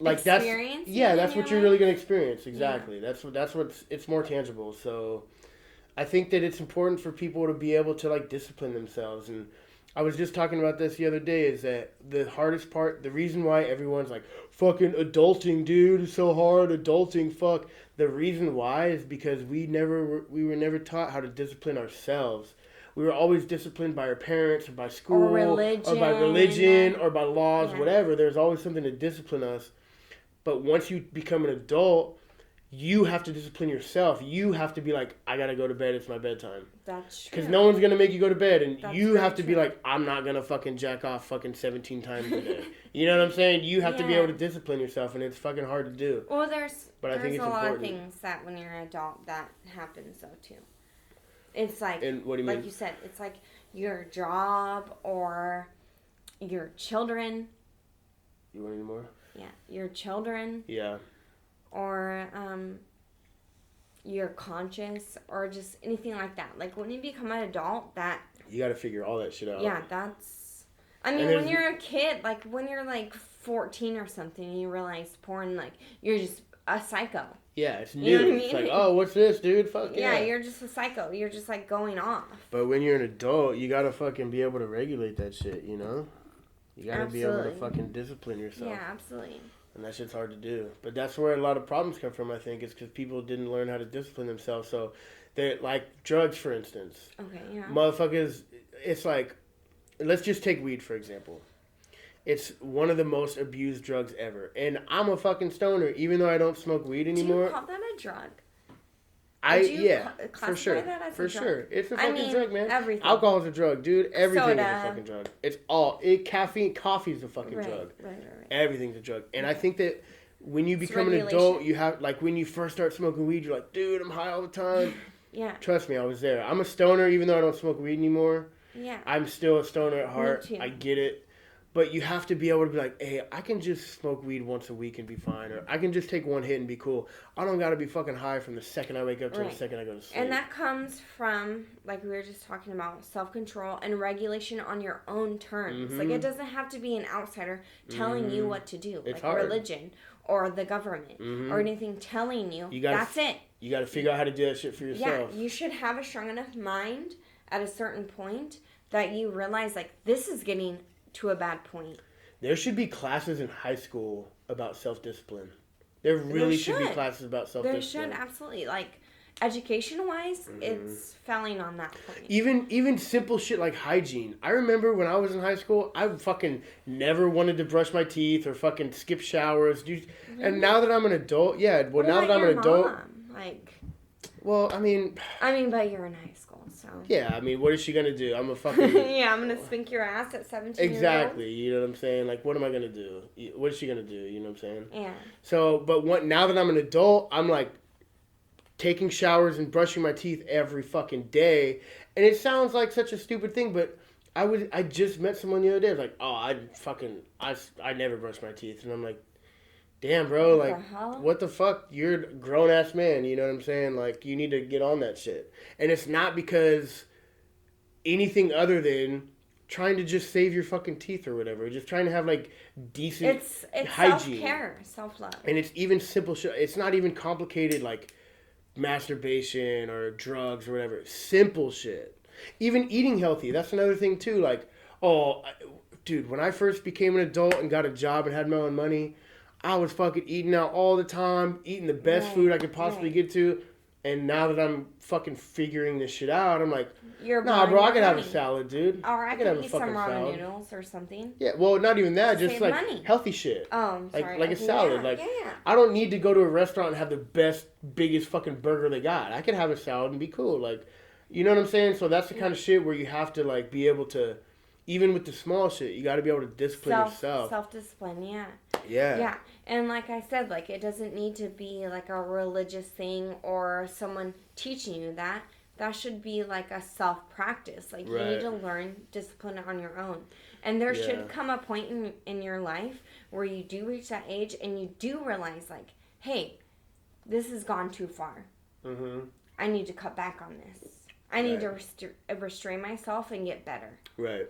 like experience. that's what you're really gonna experience. Exactly. Yeah. That's what it's more tangible. So I think that it's important for people to be able to like discipline themselves. And I was just talking about this the other day, is that the hardest part, the reason why everyone's like, fucking adulting, dude, it's so hard, adulting, fuck. The reason why is because we were never taught how to discipline ourselves. We were always disciplined by our parents or by school or by religion or by laws, whatever. There's always something to discipline us. But once you become an adult, you have to discipline yourself. You have to be like, I gotta go to bed. It's my bedtime. That's true. Because no one's gonna make you go to bed, and That's you have to true. be like, I'm not gonna fucking jack off fucking 17 times a day. You know what I'm saying? You have to be able to discipline yourself, and it's fucking hard to do. Well, there's I think it's a lot important. of things that when you're an adult that happens though too. It's like, and what do you like mean? you said, it's like your job or your children. You want any more? Yeah, your children. Yeah. Or your conscience, or just anything like that. Like when you become an adult, that You got to figure all that shit out. yeah, that's. I mean, when you're a kid, like when you're like 14 or something, you realize porn, like you're just a psycho. Yeah, it's new. You know what I It's mean? like, oh, what's this, dude? Fuck Yeah, you're just a psycho. You're just like going off. But when you're an adult, you gotta fucking be able to regulate that shit, you know? You gotta be able to fucking discipline yourself. Yeah, absolutely. And that shit's hard to do. But that's where a lot of problems come from, I think, is because people didn't learn how to discipline themselves. So, they're like drugs, for instance. Okay, yeah. Motherfuckers, it's like, let's just take weed, for example. It's one of the most abused drugs ever. And I'm a fucking stoner, even though I don't smoke weed anymore. Do you call that a drug? For sure. That as for a drug? sure. It's a fucking drug, man. Everything. Alcohol's a drug, dude. Everything is Soda. a fucking drug. Coffee's a fucking drug. Right. Everything's a drug. And I think that when you become an adult, you have, like, when you first start smoking weed, you're like, dude, I'm high all the time. Yeah. Trust me, I was there. I'm a stoner, even though I don't smoke weed anymore. Yeah. I'm still a stoner at heart. Me too. I get it. But you have to be able to be like, hey, I can just smoke weed once a week and be fine. Or I can just take one hit and be cool. I don't got to be fucking high from the second I wake up to the second I go to sleep. And that comes from, like we were just talking about, self-control and regulation on your own terms. Mm-hmm. Like, it doesn't have to be an outsider telling you what to do. It's like hard. Religion or the government or anything telling you. That's it. You got to figure out how to do that shit for yourself. Yeah, you should have a strong enough mind at a certain point that you realize, like, this is getting to a bad point. There should be classes in high school about self-discipline. There really should be classes about self-discipline. There should, absolutely. Like, education-wise, it's failing on that point. Even simple shit like hygiene. I remember when I was in high school, I fucking never wanted to brush my teeth or fucking skip showers. Dude. And now that I'm an adult, What now that I'm an adult... Mom? Like... Well, I mean, but you're in high school, so... Yeah, I mean, what is she gonna do? I'm a fucking... yeah, I'm gonna spank your ass at 17 Exactly, you know what I'm saying? Like, what am I gonna do? What is she gonna do? You know what I'm saying? Yeah. So, but now that I'm an adult, I'm like taking showers and brushing my teeth every fucking day. And it sounds like such a stupid thing, but I just met someone the other day. Like, oh, I never brush my teeth. And I'm like, damn, bro, what the fuck? You're a grown-ass man, you know what I'm saying? Like, you need to get on that shit. And it's not because anything other than trying to just save your fucking teeth or whatever. Just trying to have, like, decent it's hygiene. Self-care, self-love. And it's even simple shit. It's not even complicated, like, masturbation or drugs or whatever. Simple shit. Even eating healthy. That's another thing, too. Like, dude, when I first became an adult and got a job and had my own money... I was fucking eating out all the time, eating the best food I could possibly get to. And now that I'm fucking figuring this shit out, I'm like, nah, bro, I can have a salad, dude. Or I can have eat a fucking some ramen salad. Noodles or something. Yeah, well, not even that, just like money. healthy shit. Oh, I'm sorry. Like a salad. I don't need to go to a restaurant and have the best, biggest fucking burger they got. I can have a salad and be cool. Like, you know what I'm saying? So that's the kind of shit where you have to, like, be able to, even with the small shit, you got to be able to discipline yourself. Self-discipline, yeah. Yeah. And like I said, like, it doesn't need to be like a religious thing or someone teaching you that. That should be like a self-practice. Like, you need to learn discipline on your own. And there should come a point in your life where you do reach that age and you do realize, like, hey, this has gone too far. Mm-hmm. I need to cut back on this. I need to restrain myself and get better. Right.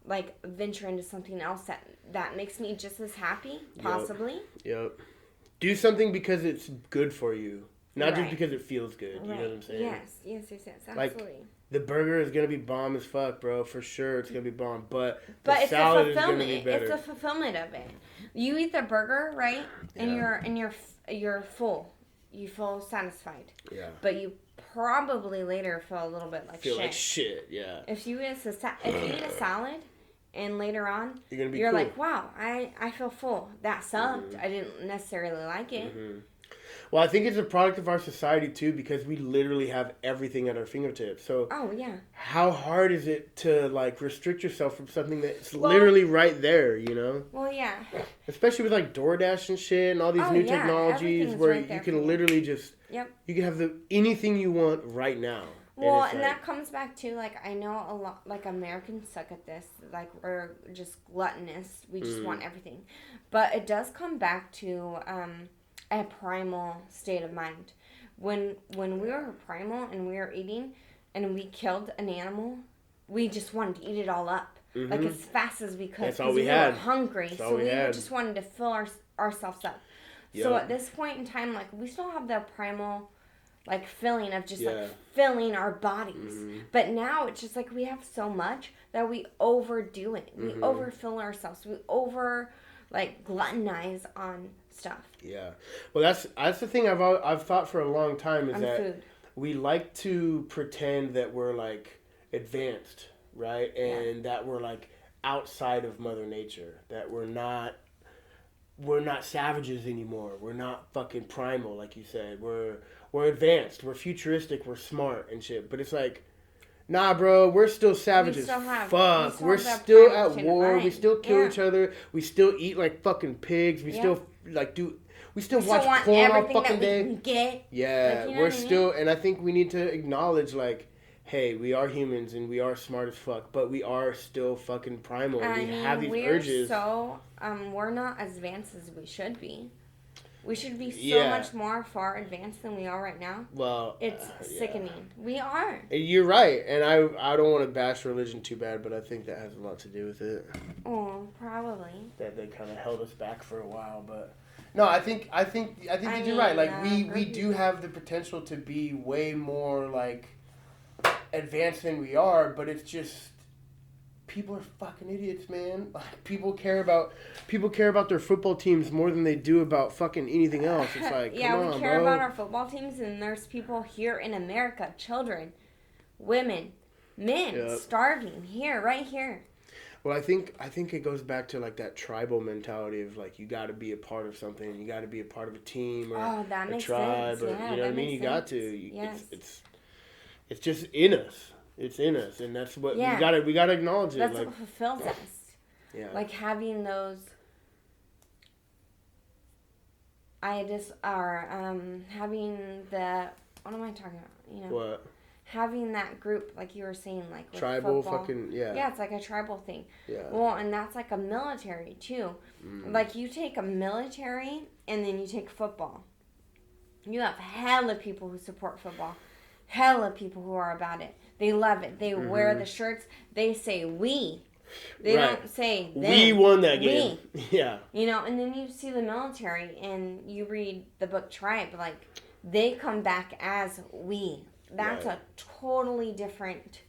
like venture into something else that makes me just as happy, possibly. Yep. Do something because it's good for you, not just Right. because it feels good. You know what I'm saying? Yes, Like, absolutely. the burger is gonna be bomb as fuck, bro. For sure, it's gonna be bomb. But the But it's the salad is gonna be fulfillment. better. It's the fulfillment of it. You eat the burger, right? And Yeah. you're full. You feel satisfied. Yeah. But you probably later feel a little bit like Feel shit. like shit. Yeah. If you eat a salad, and later on You're gonna be you're cool. like, wow, I feel full. That sucked. I didn't necessarily like it. Well, I think it's a product of our society too, because we literally have everything at our fingertips. So Oh yeah. how hard is it to like restrict yourself from something that's literally right there, you know? Well, yeah. Especially with like DoorDash and shit and all these Oh, new yeah, technologies everything's where right there you for can you. literally just Yep. you can have anything you want right now. Well, it's and like, that comes back to, like, I know a lot, like, Americans suck at this. Like, we're just gluttonous. We just want everything. But it does come back to a primal state of mind. When we were primal and we were eating and we killed an animal, we just wanted to eat it all up. Like, as fast as we could. That's all 'cause we had. were hungry. That's all So we we had. just wanted to fill ourselves up. So at this point in time, like, we still have the primal, like, feeling of just, like, filling our bodies. But now it's just, like, we have so much that we overdo it. We overfill ourselves. We gluttonize on stuff. Yeah. Well, that's the thing I've thought for a long time is On that food. we like to pretend that we're like advanced, right? And that we're like outside of Mother Nature, that we're not savages anymore. We're not fucking primal, like you said. We're advanced. We're futuristic. We're smart and shit. But it's like, nah, bro. We're still savages. Fuck. We're still at war. We still kill each other. We still eat like fucking pigs. We still like do. We still watch want porn all everything fucking that day. we can get. Yeah, Like, you know we're what I mean? still, and I think we need to acknowledge like, hey, we are humans and we are smart as fuck, but we are still fucking primal. And we have these urges. We're not as advanced as we should be. We should be so much more far advanced than we are right now. Well, It's sickening. We are. You're right, and I don't want to bash religion too bad, but I think that has a lot to do with it. Oh, probably. That they kind of held us back for a while, but no, I think you're right. Like we do have the potential to be way more like advanced than we are, but it's just people are fucking idiots, man. Like, people care about their football teams more than they do about fucking anything else. It's like, yeah, come on, we care bro. about our football teams, and there's people here in America, children, women, men, starving here, right here. Well, I think it goes back to like that tribal mentality of like you got to be a part of something, you got to be a part of a team or that a makes tribe, sense. or Yeah, you know what I that mean. You makes got sense. to. Yes. It's just in us. It's in us, and that's what we gotta acknowledge it. That's like, what fulfills us. Yeah. Like having those. Having the. What am I talking about? You know. What? Having that group, like you were saying, like with Tribal football. fucking yeah. Yeah, it's like a tribal thing. Yeah. Well, and that's like a military too. Like you take a military and then you take football. You have hella people who support football. Hella people who are about it. They love it. They wear the shirts. They say we. They don't say them. We won that game. Yeah. You know, and then you see the military and you read the book Tribe, like they come back as we. That's a totally different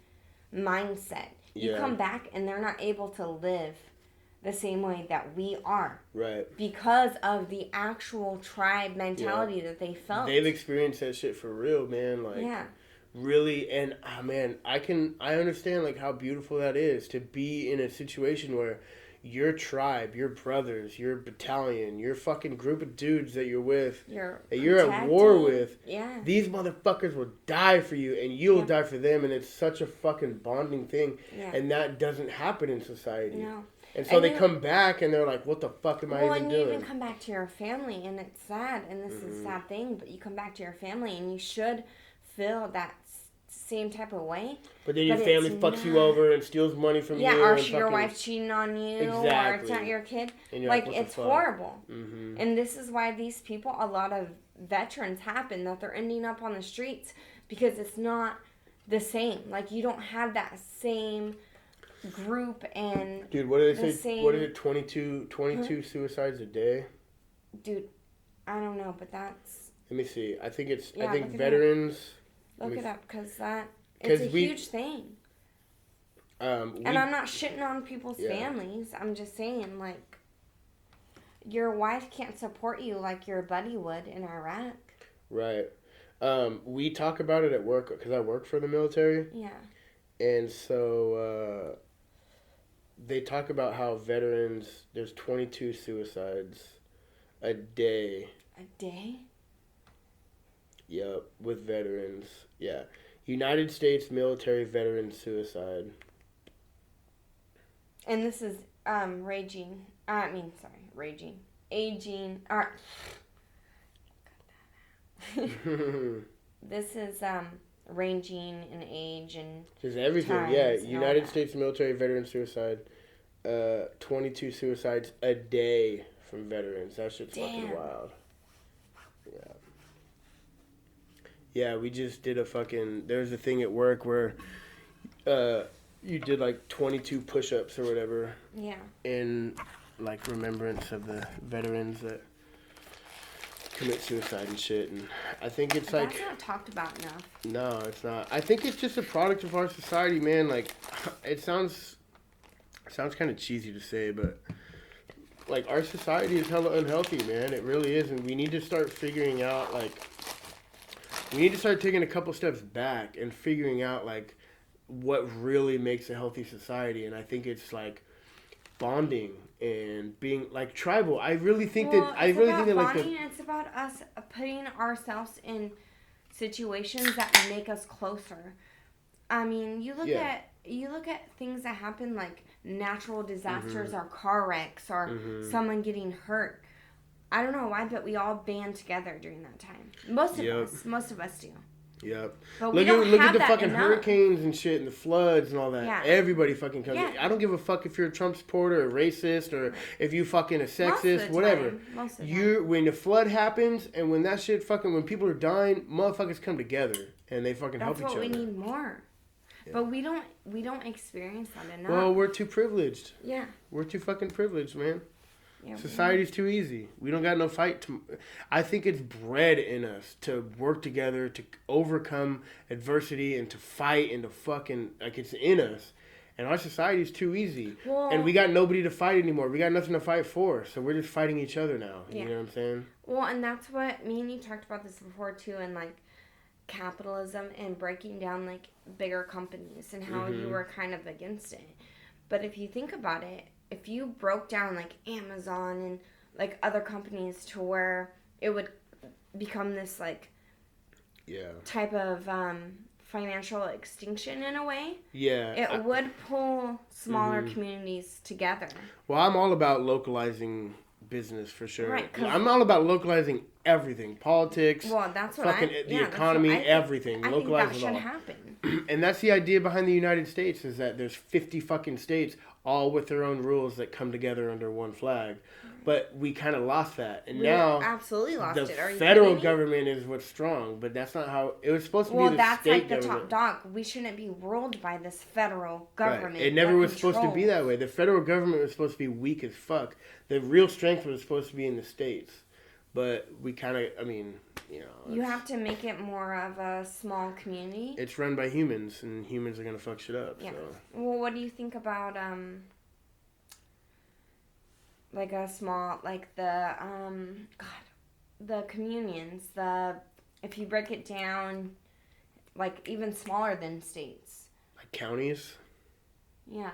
mindset. You come back and they're not able to live the same way that we are. Right. Because of the actual tribe mentality that they felt. They've experienced that shit for real, man. Like, really, and man, I understand like how beautiful that is to be in a situation where your tribe, your brothers, your battalion, your fucking group of dudes that you're with, that you're at war with, these motherfuckers will die for you and you'll die for them, and it's such a fucking bonding thing, and that doesn't happen in society. No. And so they come back and they're like, what the fuck am I even doing? Well, and you even come back to your family, and it's sad, and this is a sad thing, but you come back to your family, and you should feel that same type of way. But then your family fucks you over and steals money from you. Yeah, or and your wife's cheating on you, or it's not your kid. Like, it's horrible. And this is why these people, a lot of veterans happen, that they're ending up on the streets, because it's not the same. Like, you don't have that same group and Dude, what did the it say? same- What is it? 22 suicides a day? dude, I don't know, but that's Let me see. I think it's. Yeah, I think look it veterans. look me- it up because it's a 'Cause we- huge thing. We, And I'm not shitting on people's Yeah. families. I'm just saying, like, your wife can't support you like your buddy would in Iraq. right. We talk about it at work because I work for the military, Yeah. and so they talk about how veterans. There's 22 suicides a day. A day? Yep, with veterans. Yeah, United States military veteran suicide. And this is raging. Raging. Aging. This is ranging in age and Just everything, times yeah. and all United that. States military veteran suicide. 22 suicides a day from veterans. That shit's fucking Damn. wild. Yeah. Yeah, we just did a fucking. There's a thing at work where you did like 22 push-ups or whatever yeah. in like remembrance of the veterans that commit suicide and shit. And I think it's like. That's not talked about enough. No, it's not. I think it's just a product of our society, man. Like, it sounds kind of cheesy to say, but like our society is hella unhealthy, man. It really is, and we need to start figuring out we need to start taking a couple steps back and figuring out like what really makes a healthy society. And I think it's like bonding and being like tribal. I really think Well, that I it's really about think that like bonding, it's about us putting ourselves in situations that make us closer. I mean, you look Yeah. at things that happen like natural disasters or car wrecks or someone getting hurt. I don't know why, but we all band together during that time. Most of us do. Yep. But we Look don't at have the that fucking enough. hurricanes and shit and the floods and all that. Yeah. Everybody fucking comes. Yeah. I don't give a fuck if you're a Trump supporter or racist or if you fucking a Most of sexist, the whatever. time. Most of the You when the flood happens and when that shit fucking when people are dying, motherfuckers come together and they fucking That's help each what other. we need more. But we don't experience that enough. Well, we're too privileged. yeah. We're too fucking privileged, man. Yeah. Society's too easy. We don't got no fight to. I think it's bred in us to work together, to overcome adversity, and to fight, and to fucking like it's in us. And our society's too easy, Well- and we got nobody to fight anymore. We got nothing to fight for, so we're just fighting each other now. Yeah. You know what I'm saying? Well, and that's what me and you talked about this before too, and like capitalism and breaking down like bigger companies and how you were kind of against it. But if you think about it, if you broke down like Amazon and like other companies to where it would become this like Yeah. type of financial extinction in a way, Yeah. it would pull smaller communities together. Well, I'm all about localizing business for sure. Right, 'cause- I'm all about localizing everything, politics, Well, that's what fucking I, the yeah, that's economy, what I think. everything. I think Localize that it should all. happen. And that's the idea behind the United States is that there's 50 fucking states all with their own rules that come together under one flag. But we kind of lost that. And We now absolutely lost the it. Are you federal kidding me? government is what's strong, but that's not how it was supposed to Well, be. The that's state like the government. top dog. We shouldn't be ruled by this federal government. Right. It never that was supposed to be controls. that way. The federal government was supposed to be weak as fuck. The real strength was supposed to be in the states. But we kind of, I mean, you know. You have to make it more of a small community. It's run by humans, and humans are going to fuck shit up. Yeah. So. Well, what do you think about like a small, like the the communions, if you break it down, like even smaller than states. Like counties? Yeah.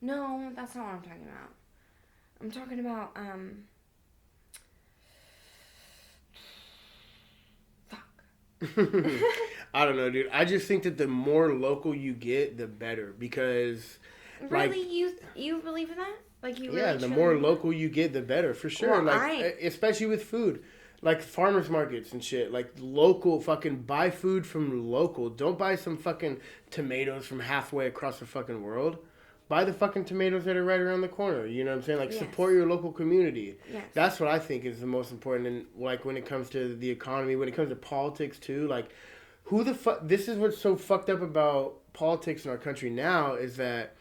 No, that's not what I'm talking about. I'm talking about I don't know, dude. I just think that the more local you get, the better. Because, Really, you believe in that? Like you? yeah, really the truly more believe that? local you get, the better, for sure. Well, like, especially with food. Like farmers markets and shit. Like local, fucking buy food from local. Don't buy some fucking tomatoes from halfway across the fucking world. Buy the fucking tomatoes that are right around the corner. You know what I'm saying? Like, Yes. support your local community. Yes. That's what I think is the most important. And, like, when it comes to the economy, when it comes to politics, too, like, who the fuck... This is what's so fucked up about politics in our country now is that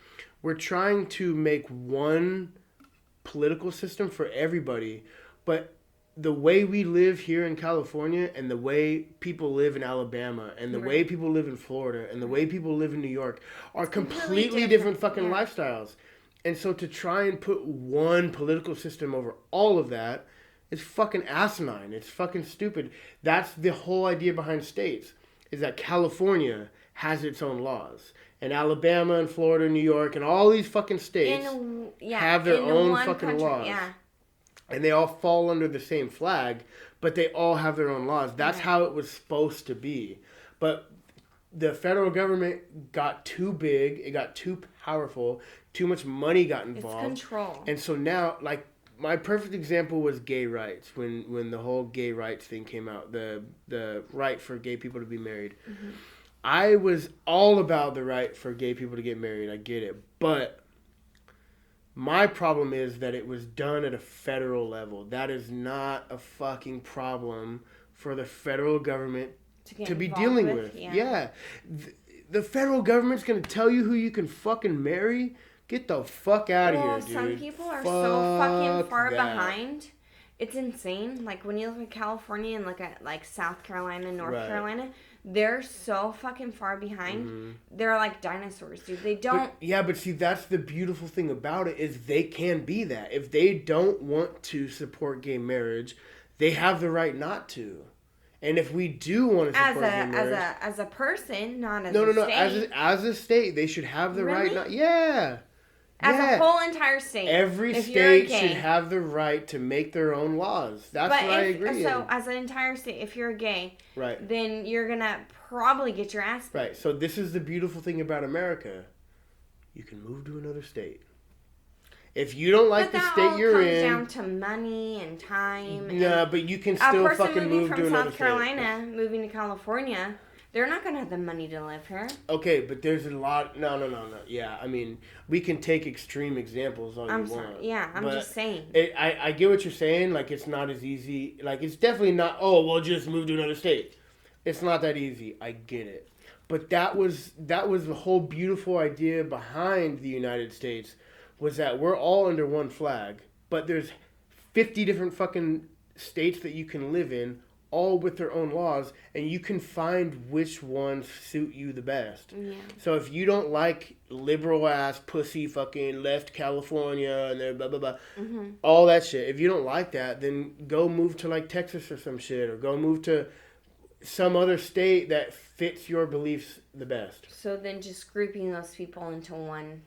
we're trying to make one political system for everybody, but the way we live here in California and the way people live in Alabama and the way people live in Florida and the way people live in New York are completely different fucking lifestyles. And so to try and put one political system over all of that is fucking asinine. It's fucking stupid. That's the whole idea behind states, is that California has its own laws. And Alabama and Florida and New York and all these fucking states have their own fucking laws. Yeah. And they all fall under the same flag, but they all have their own laws. That's how it was supposed to be. But the federal government got too big. It got too powerful. Too much money got involved. It's control. And so now, like, my perfect example was gay rights. When the whole gay rights thing came out, the right for gay people to be married. Mm-hmm. I was all about the right for gay people to get married. I get it. But my problem is that it was done at a federal level. That is not a fucking problem for the federal government to be dealing with. Yeah. The federal government's going to tell you who you can fucking marry? Get the fuck out of here, dude. Some people are so fucking far behind. It's insane. Like, when you look at California and look at, like, South Carolina and North Carolina, they're so fucking far behind. Mm-hmm. They're like dinosaurs, dude. They don't... But see, that's the beautiful thing about it, is they can be that. If they don't want to support gay marriage, they have the right not to. And if we do want to support gay marriage... As a person, not as a state. As a state, they should have the right not... Yeah. As a whole entire state. Every state should have the right to make their own laws. That's what I agree. So, as an entire state, if you're gay, then you're going to probably get your ass beat. Right. So, this is the beautiful thing about America. You can move to another state. If you don't like the state you're in... But that all comes down to money and time. No, but you can still fucking move to another state. A person moving from South Carolina, moving to California... They're not going to have the money to live here. Okay, but there's a lot... No. Yeah, I mean, we can take extreme examples all you want. Yeah, I'm just saying. I get what you're saying. Like, it's not as easy. Like, it's definitely not, just move to another state. It's not that easy. I get it. But that was the whole beautiful idea behind the United States, was that we're all under one flag, but there's 50 different fucking states that you can live in, all with their own laws, and you can find which ones suit you the best. Yeah. So if you don't like liberal ass pussy fucking left California and then blah blah blah, all that shit, if you don't like that, then go move to like Texas or some shit, or go move to some other state that fits your beliefs the best. So then just grouping those people into one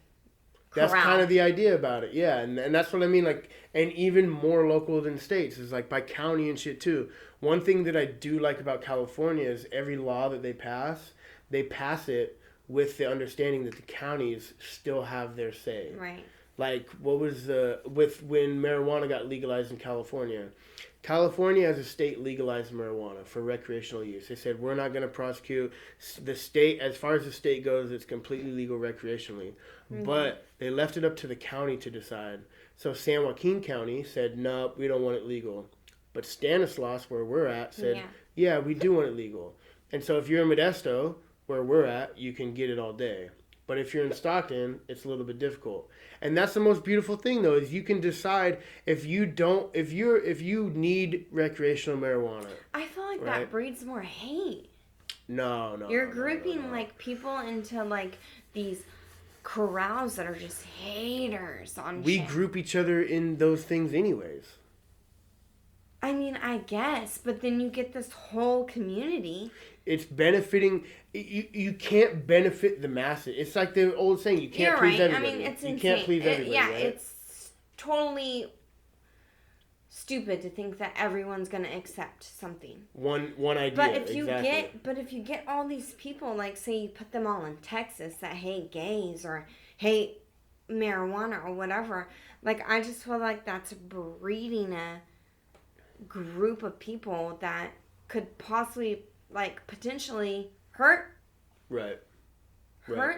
That's kind of the idea about it, yeah. And that's what I mean, like, and even more local than states is like by county and shit too. One thing that I do like about California is every law that they pass it with the understanding that the counties still have their say. Right. Like, what was when marijuana got legalized in California? California as a state legalized marijuana for recreational use. They said, we're not going to prosecute the state. As far as the state goes, it's completely legal recreationally. Mm-hmm. But they left it up to the county to decide. So San Joaquin County said, no, we don't want it legal. But Stanislaus, where we're at, said, yeah, we do want it legal. And so if you're in Modesto, where we're at, you can get it all day. But if you're in Stockton, it's a little bit difficult. And that's the most beautiful thing, though, is you can decide if you need recreational marijuana. I feel like that breeds more hate. No. You're grouping like people into like these corrals that are just haters on We shit. Group each other in those things anyways. I mean, I guess, but then you get this whole community. It's benefiting. You can't benefit the masses. It's like the old saying: you can't please everybody. I mean, it's insane. You can't please everybody. Yeah, right? It's totally stupid to think that everyone's gonna accept something. One idea. But if you get all these people, like say you put them all in Texas that hate gays or hate marijuana or whatever, like I just feel like that's breeding a group of people that could possibly potentially hurt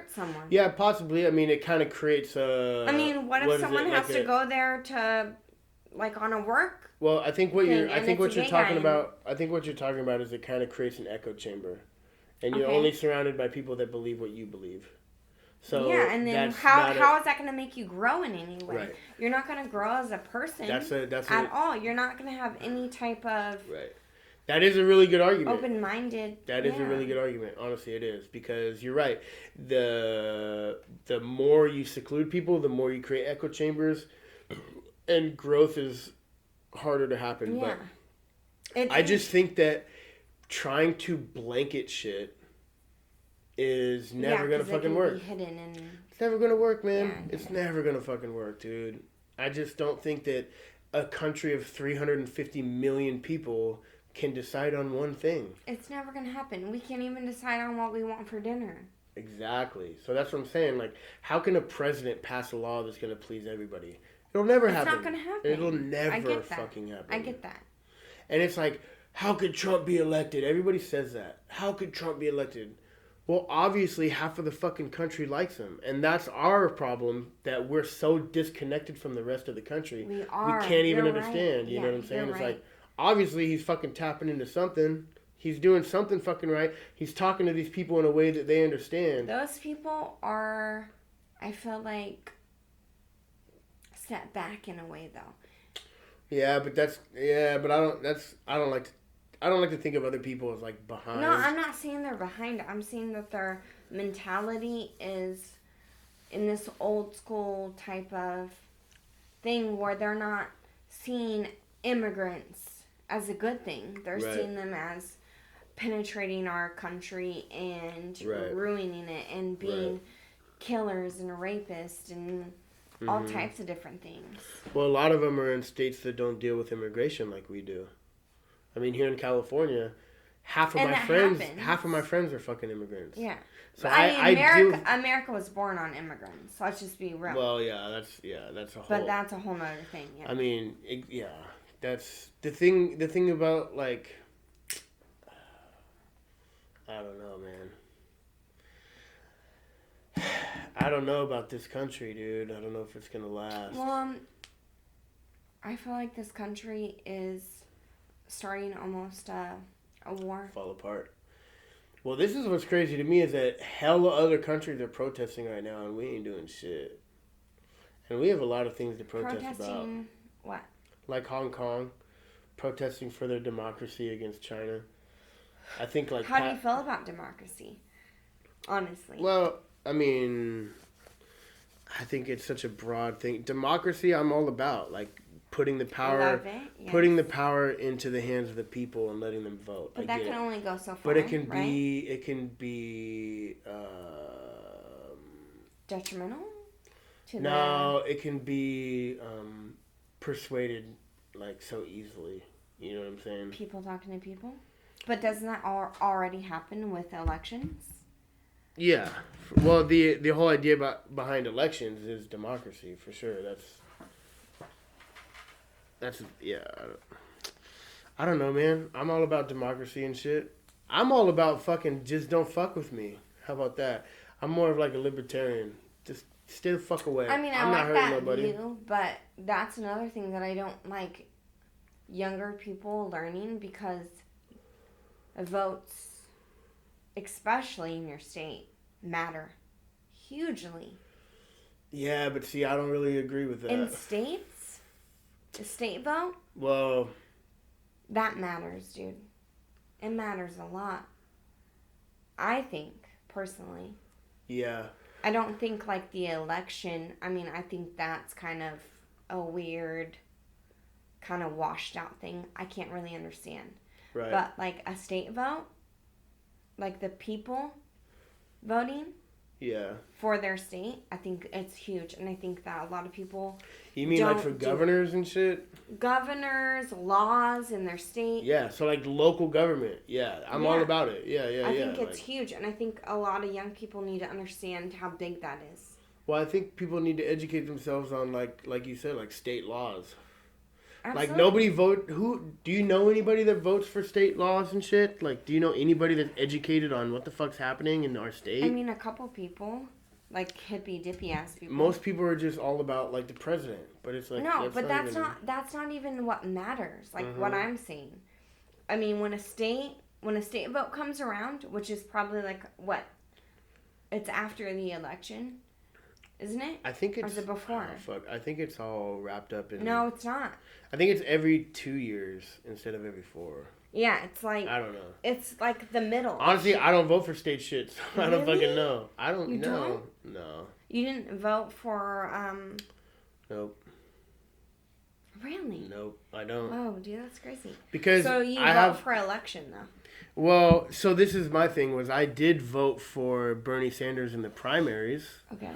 someone. Yeah, possibly. I mean, it kind of creates what if someone has to go there to on a work? Well, I think what you're talking about is it kind of creates an echo chamber, and you're only surrounded by people that believe what you believe. So yeah, and then how is that going to make you grow in any way? Right. You're not going to grow as a person at all. You're not going to have any type of right. That is a really good argument. Open-minded. That is a really good argument. Honestly, it is, because you're right. The more you seclude people, the more you create echo chambers, and growth is harder to happen. Yeah. But I just think that trying to blanket shit is never gonna fucking work. It's never gonna work, man. Yeah, it's never gonna fucking work, dude. I just don't think that a country of 350 million people can decide on one thing. It's never gonna happen. We can't even decide on what we want for dinner. Exactly. So that's what I'm saying. Like, how can a president pass a law that's gonna please everybody? It'll never happen. It's not gonna happen. It'll never fucking happen. I get that. And it's like, how could Trump be elected? Everybody says that. How could Trump be elected? Well, obviously, half of the fucking country likes him. And that's our problem, that we're so disconnected from the rest of the country. We are. We can't even understand. Right. You know what I'm saying? It's right. like, obviously, he's fucking tapping into something. He's doing something fucking right. He's talking to these people in a way that they understand. Those people are, I feel like, set back in a way, though. Yeah, but I don't like to think of other people as like behind. No, I'm not saying they're behind. I'm saying that their mentality is in this old school type of thing where they're not seeing immigrants as a good thing. They're seeing them as penetrating our country and ruining it and being killers and rapists and all types of different things. Well, a lot of them are in states that don't deal with immigration like we do. I mean, here in California, half of my friends are fucking immigrants. Yeah. So America was born on immigrants. So let's just be real. Well, that's a whole. But that's a whole nother thing. Yeah. I mean, that's the thing about, like, I don't know, man. I don't know about this country, dude. I don't know if it's gonna last. Well, I feel like this country is starting almost a war. Fall apart. Well, this is what's crazy to me, is that hella other countries are protesting right now, and we ain't doing shit. And we have a lot of things to protest about. Protesting what? Like Hong Kong, protesting for their democracy against China. I think, like... How do you feel about democracy? Honestly. Well, I mean, I think it's such a broad thing. Democracy, I'm all about. Like, putting the power into the hands of the people and letting them vote. But that can only go so far. But it can be detrimental to it can be persuaded, like, so easily. You know what I'm saying? People talking to people. But doesn't that already happen with elections? Yeah. Well, the whole idea behind elections is democracy, for sure. That's I don't know, man. I'm all about democracy and shit. I'm all about fucking just don't fuck with me. How about that? I'm more of like a libertarian. Just stay the fuck away. I mean, I'm I like that nobody. view, but that's another thing that I don't like younger people learning, because votes, especially in your state, matter hugely. Yeah, but see, I don't really agree with that. In states, the state vote, well, that matters, dude. It matters a lot. I think, personally. Yeah. I don't think, like, the election, I mean, I think that's kind of a weird, kind of washed out thing. I can't really understand. Right. But, like, a state vote, like, the people voting for their state, I think it's huge. And I think that a lot of people You mean like for governors and shit? Governors, laws in their state. Yeah, so like local government. Yeah, I'm all about it. Yeah. I think it's huge. And I think a lot of young people need to understand how big that is. Well, I think people need to educate themselves on, like you said, like state laws. Absolutely. Like, nobody do you know anybody that votes for state laws and shit? Like, do you know anybody that's educated on what the fuck's happening in our state? I mean, a couple people, like hippy-dippy ass people. Most people are just all about, like, the president, but it's like... No, but that's not even what matters, like, what I'm saying. I mean, when a state vote comes around, which is probably, like, what, It's after the election, isn't it? I think it's... Or is it before? Oh, fuck. I think it's all wrapped up in... No, it's not. I think it's every 2 years instead of every 4. Yeah, it's like... I don't know. It's like the middle. Honestly, I don't vote for state shit, so I don't Really? fucking know. I don't You know. don't? No. You didn't vote for, Nope. Really? Nope. I don't. Oh, dude, that's crazy. Because So you I vote have... for election, though? Well, so this is my thing, was I did vote for Bernie Sanders in the primaries. Okay.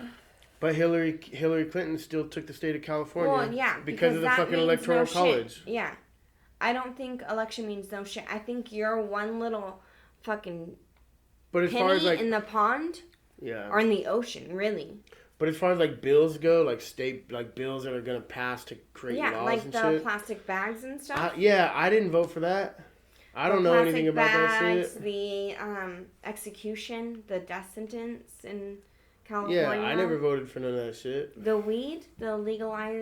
But Hillary Clinton still took the state of California. Well, yeah, because of the that fucking means electoral no shit. college. Yeah. I don't think election means no shit. I think you're one little fucking But as penny far as like in the pond yeah, or in the ocean, really. but as far as like bills go, like state like bills that are gonna pass to create Yeah, laws like and the shit. plastic bags and stuff. Yeah, I didn't vote for that. I don't know anything about that shit. The execution, the death sentence in California. Yeah, I never voted for none of that shit. The weed, the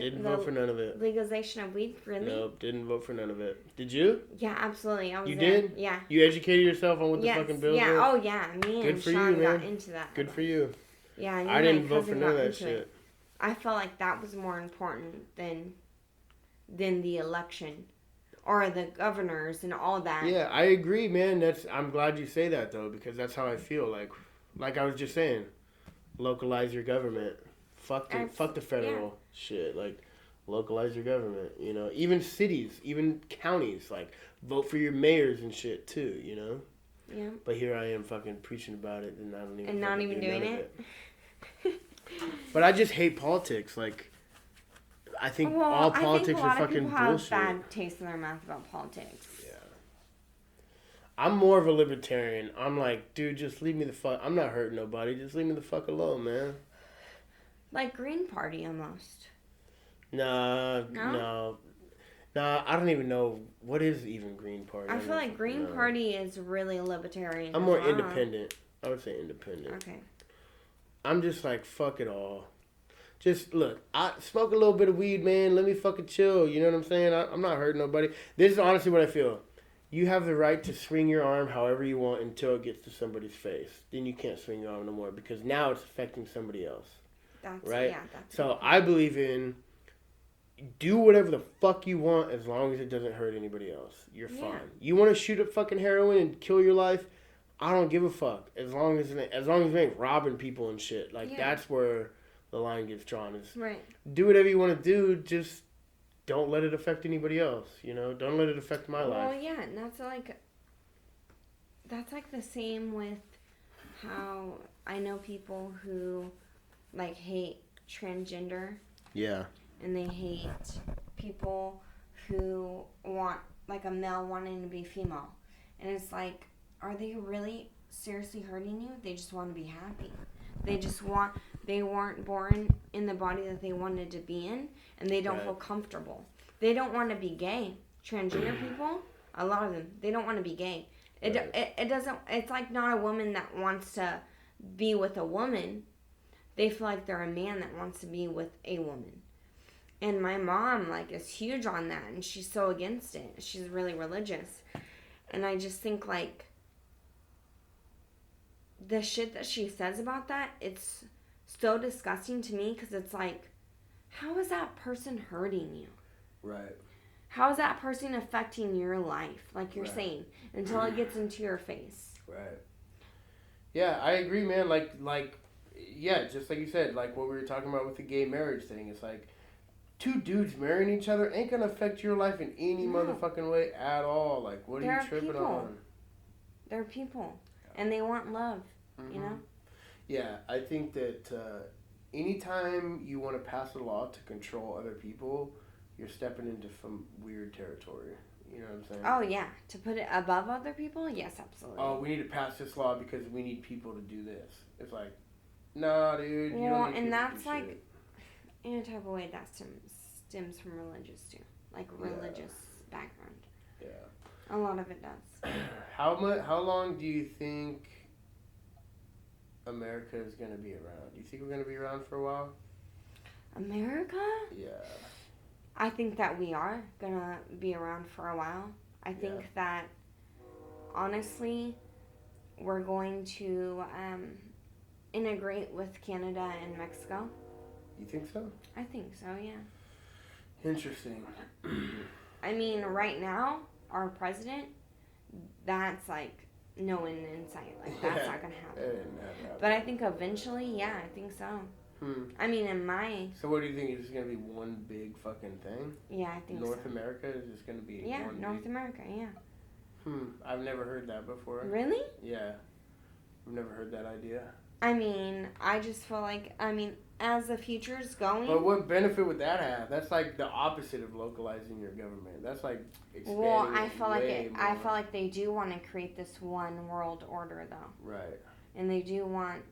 Didn't vote for none of it. legalization of weed, really? Nope, didn't vote for none of it. Did you? Yeah, absolutely. I was You there. did? Yeah. You educated yourself on what the Yes. fucking bills Yeah. were? Oh, yeah. Me Good and for you, Sean got man. into that. Good for you. Yeah, and I my didn't vote for cousin none of got that into it. shit. I felt like that was more important than the election or the governors and all that. Yeah, I agree, man. I'm glad you say that though, because that's how I feel. Like I was just saying, localize your government. Fuck the federal shit. Like, localize your government. You know, even cities, even counties. Like, vote for your mayors and shit too. You know. Yeah. But here I am fucking preaching about it, and I don't even. And not fucking even do doing none of it. But I just hate politics. Like, I think all politics are fucking bullshit. I think a lot of people have bad taste in their mouth about politics. Yeah. I'm more of a libertarian. I'm like, dude, just leave me the fuck. I'm not hurting nobody. Just leave me the fuck alone, man. Like Green Party almost. No. I don't even know what is even Green Party. I feel like Green Party is really libertarian. I'm more independent. I would say independent. Okay. I'm just like, fuck it all. Just look, I smoke a little bit of weed, man. Let me fucking chill. You know what I'm saying? I'm not hurting nobody. This is honestly what I feel. You have the right to swing your arm however you want until it gets to somebody's face. Then you can't swing your arm no more because now it's affecting somebody else. Right? Yeah, that's so I believe in do whatever the fuck you want as long as it doesn't hurt anybody else. You're fine. You want to shoot up fucking heroin and kill your life? I don't give a fuck. As long as it ain't robbing people and shit. Like that's where the line gets drawn. Is right. Do whatever you want to do. Just don't let it affect anybody else. You know, don't let it affect my life. Well, yeah, and that's like the same with how I know people who like hate transgender. Yeah. And they hate people who want like a male wanting to be female. And it's like, are they really seriously hurting you? They just want to be happy. They weren't born in the body that they wanted to be in, and they don't feel comfortable. They don't want to be gay. Transgender people, a lot of them, they don't want to be gay. It doesn't, it's like not a woman that wants to be with a woman. They feel like they're a man that wants to be with a woman. And my mom, like, is huge on that, and she's so against it. She's really religious. And I just think, like, the shit that she says about that, it's so disgusting to me, because it's like, how is that person hurting you? Right. How is that person affecting your life, like you're saying, until it gets into your face? Right. Yeah, I agree, man. Yeah, just like you said, like what we were talking about with the gay marriage thing. It's like, two dudes marrying each other ain't gonna affect your life in any motherfucking way at all. Like, what are you tripping on? They're people, and they want love, you know? Yeah, I think that anytime you want to pass a law to control other people, you're stepping into some weird territory. You know what I'm saying? Oh, yeah. To put it above other people? Yes, absolutely. Oh, we need to pass this law because we need people to do this. It's like, nah, dude. Well, you don't need and people to that's do like, shit. in a type of way, that stems from religious, too. Like, religious background. Yeah. A lot of it does. How long do you think America is going to be around? Do you think we're going to be around for a while? America? Yeah. I think that we are going to be around for a while. I think that, honestly, we're going to integrate with Canada and Mexico. You think so? I think so, yeah. Interesting. I mean, right now, our president, that's like no end in sight. Like, that's not going to happen. But I think eventually, yeah, I think so. I mean, So what do you think? It's just going to be one big fucking thing? Yeah, I think North America is just going to be one North big... America, yeah. I've never heard that before. Really? Yeah. I've never heard that idea. I mean, I just feel like, as the future's going... But what benefit would that have? That's like the opposite of localizing your government. That's like expanding I feel like they do want to create this one world order, though. Right. And they do want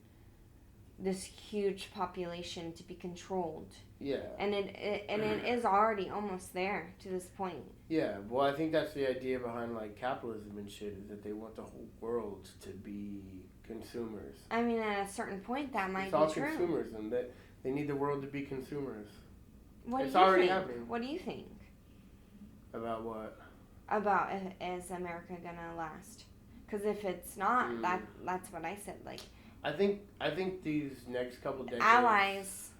this huge population to be controlled. Yeah. And it is already almost there to this point. Yeah. Well, I think that's the idea behind like capitalism and shit, is that they want the whole world to be consumers. I mean, at a certain point, that might it's all be true. consumerism. That they need the world to be consumers. What it's do you already think? happening. What do you think? About what? About is America gonna last? Because if it's not, that's what I said. Like, I think these next couple decades. Allies,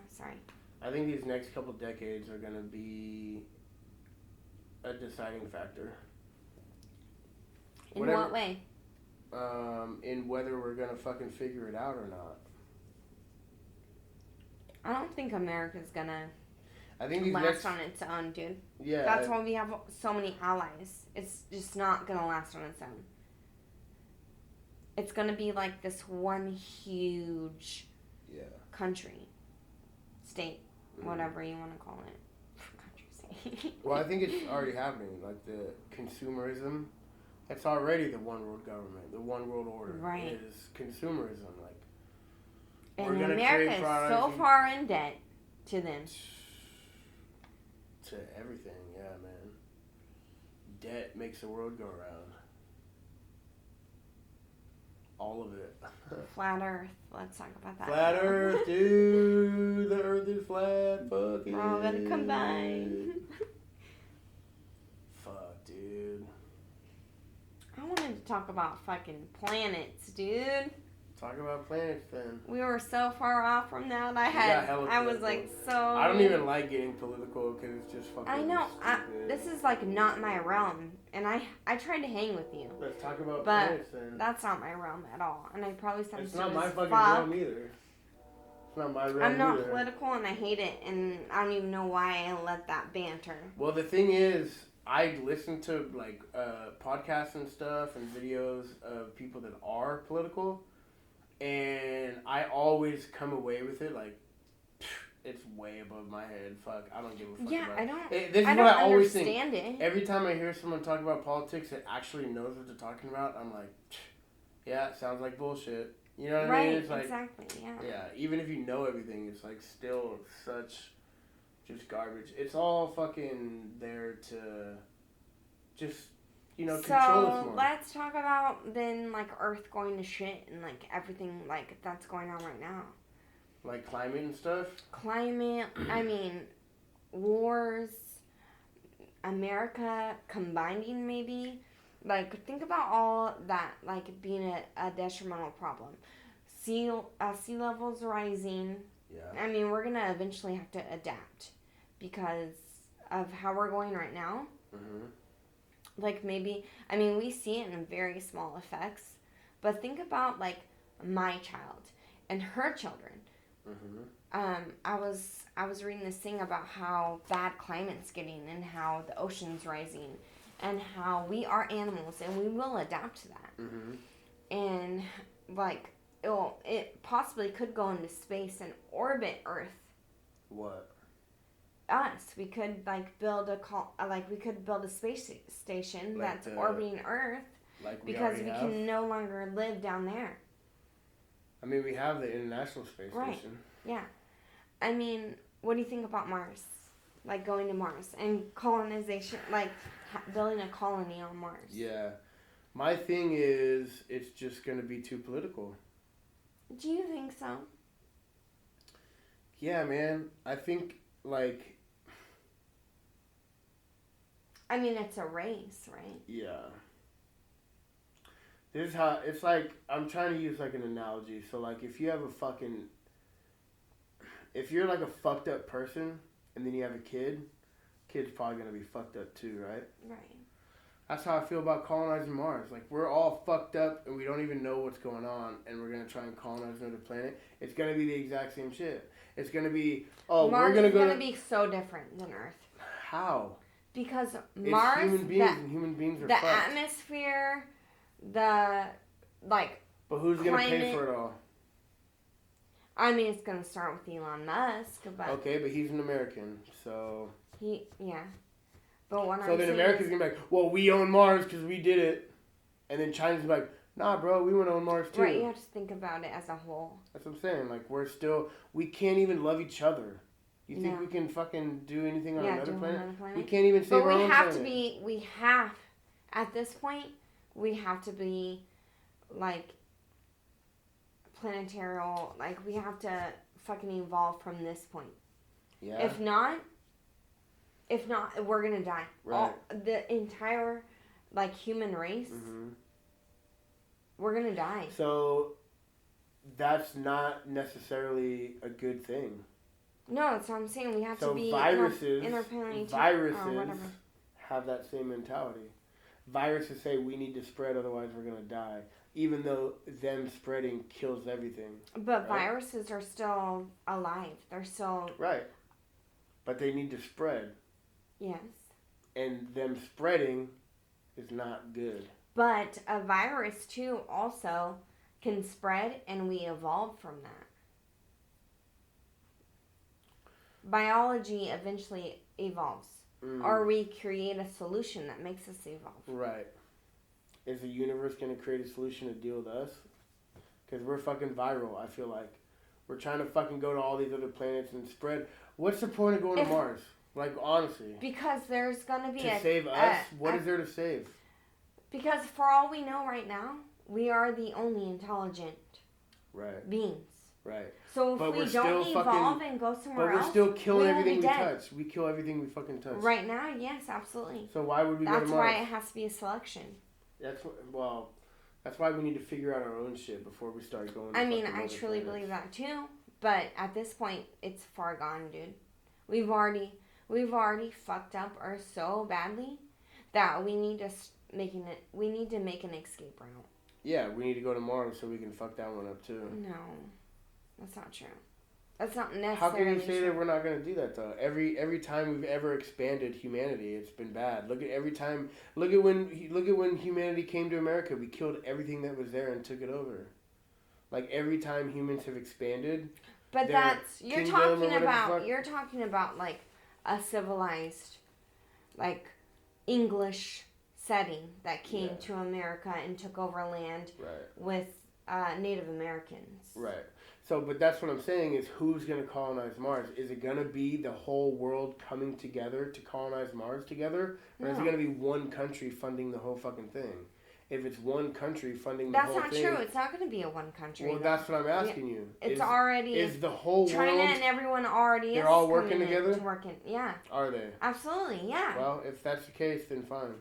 sorry. I think these next couple decades are gonna be a deciding factor. In what way? In whether we're gonna fucking figure it out or not. I don't think America's gonna I think these last on its own, dude. Yeah. That's why we have so many allies. It's just not gonna last on its own. It's gonna be like this one huge country, state, whatever you want to call it. Country, state. Well, I think it's already happening. Like the consumerism, that's already the one world government, the one world order. Right. Is consumerism. Like, and America is so far in debt to them. To everything, yeah, man. Debt makes the world go around. All of it. Flat Earth. Let's talk about that. Flat Earth, dude. The Earth is flat. Fuck it. We're all gonna combine. Fuck, dude. I wanted to talk about fucking planets, dude. Talk about planets then. We were so far off from that. I was like so. I don't even like getting political because it's just fucking. I know. Stupid. This is like not my realm, and I tried to hang with you. Let's talk about but planets then. That's not my realm at all, and I probably sound It's stupid not my as fucking fuck. realm either. It's not my realm I'm not either. political, and I hate it, and I don't even know why I let that banter. Well, the thing is, I listen to like podcasts and stuff and videos of people that are political. And I always come away with it like, it's way above my head. Fuck, I don't give a fuck about it. I don't. This is I what don't I always understand think. it. Every time I hear someone talk about politics that actually knows what they're talking about, I'm like, yeah, it sounds like bullshit. You know what I mean? It's like, exactly, yeah. Yeah, even if you know everything, it's like still such just garbage. It's all fucking there to just, control us more. So let's talk about then like Earth going to shit and like everything like that's going on right now. Like climate and stuff? Climate, I mean, wars, America combining maybe. Like, think about all that, like, being a detrimental problem. Sea levels rising. Yeah. I mean, we're going to eventually have to adapt because of how we're going right now. Mm-hmm. Like, maybe, I mean, we see it in very small effects. But think about, like, my child and her children. Mm-hmm. I was reading this thing about how bad climate's getting and how the ocean's rising and how we are animals and we will adapt to that. Mm-hmm. And like it possibly could go into space and orbit Earth. What? Us. We could like build a space station like that's orbiting Earth like we because we have? can no longer live down there. I mean, we have the International Space Right. Station. Yeah. I mean, what do you think about Mars? Like going to Mars and colonization, like building a colony on Mars. Yeah. My thing is, it's just going to be too political. Do you think so? Yeah, man. I think, like... I mean, it's a race, right? Yeah. This is how it's like. I'm trying to use like an analogy. So like, if you're like a fucked up person and then you have a kid's probably gonna be fucked up too, right? Right. That's how I feel about colonizing Mars. Like, we're all fucked up and we don't even know what's going on, and we're gonna try and colonize another planet. It's gonna be the exact same shit. It's gonna be Mars we're gonna is go gonna be so different than Earth. How? Because It's Mars, human beings, and human beings are the fucked. atmosphere, the like. But who's gonna pay climate- for it all? I mean, it's gonna start with Elon Musk, but Okay, but he's an American, so. yeah. But what So I'm then saying America's is, gonna be like, well, we own Mars because we did it, and then China's like, nah, bro, we want to own Mars too. right? You have to think about it as a whole. That's what I'm saying. Like, we can't even love each other. You think No. we can fucking do anything on Yeah, another do planet? another planet? We can't even save But our we own have planet. at this point, we have to be, like, planetarial, like, we have to fucking evolve from this point. Yeah. If not, we're gonna die. Right. The entire, like, human race, Mm-hmm. we're gonna die. So, that's not necessarily a good thing. No, that's what I'm saying. We have So to be viruses or whatever. have that same mentality. Viruses say we need to spread, otherwise we're gonna die. Even though them spreading kills everything. But right? viruses are still alive. They're still Right. But they need to spread. yes. And them spreading is not good. But a virus too also can spread, and we evolved from that. Biology eventually evolves, or we create a solution that makes us evolve. Right. Is the universe going to create a solution to deal with us? Because we're fucking viral, I feel like. We're trying to fucking go to all these other planets and spread. What's the point of going to Mars? Like, honestly. Because there's gonna be To save us? What is there to save? Because for all we know right now, we are the only intelligent Right. beings. Right. So if But we we're don't still evolve fucking- and go somewhere But we're else, still killing we will everything be we dead. touch. We kill everything we fucking touch. Right now, yes, absolutely. So why would we go That's to Mars? why it has to be a selection. That's why we need to figure out our own shit before we start going to I mean, fucking I other truly planets. believe that too. But at this point, it's far gone, dude. We've already fucked up Earth so badly that we need to make an escape route. Yeah, we need to go to Mars so we can fuck that one up too. No, that's not true. That's not necessarily How can you say true. that we're not going to do that though? Every time we've ever expanded humanity, it's been bad. Look at when humanity came to America, we killed everything that was there and took it over. Like every time humans have expanded, But their that's you're kingdom or talking whatever the about fuck- you're talking about like a civilized, like English setting that came Yeah. to America and took over land right, with Native Americans. right. So, but that's what I'm saying is who's going to colonize Mars? Is it going to be the whole world coming together to colonize Mars together? Or is it No. going to be one country funding the whole fucking thing? If it's one country funding the That's whole not thing... true. It's not going to be a one country. Well, though. that's what I'm asking you. It's Is the whole China world... and everyone already They're is all working coming in together? to work in. Yeah, Are they? absolutely. Yeah. Well, if that's the case, then fine.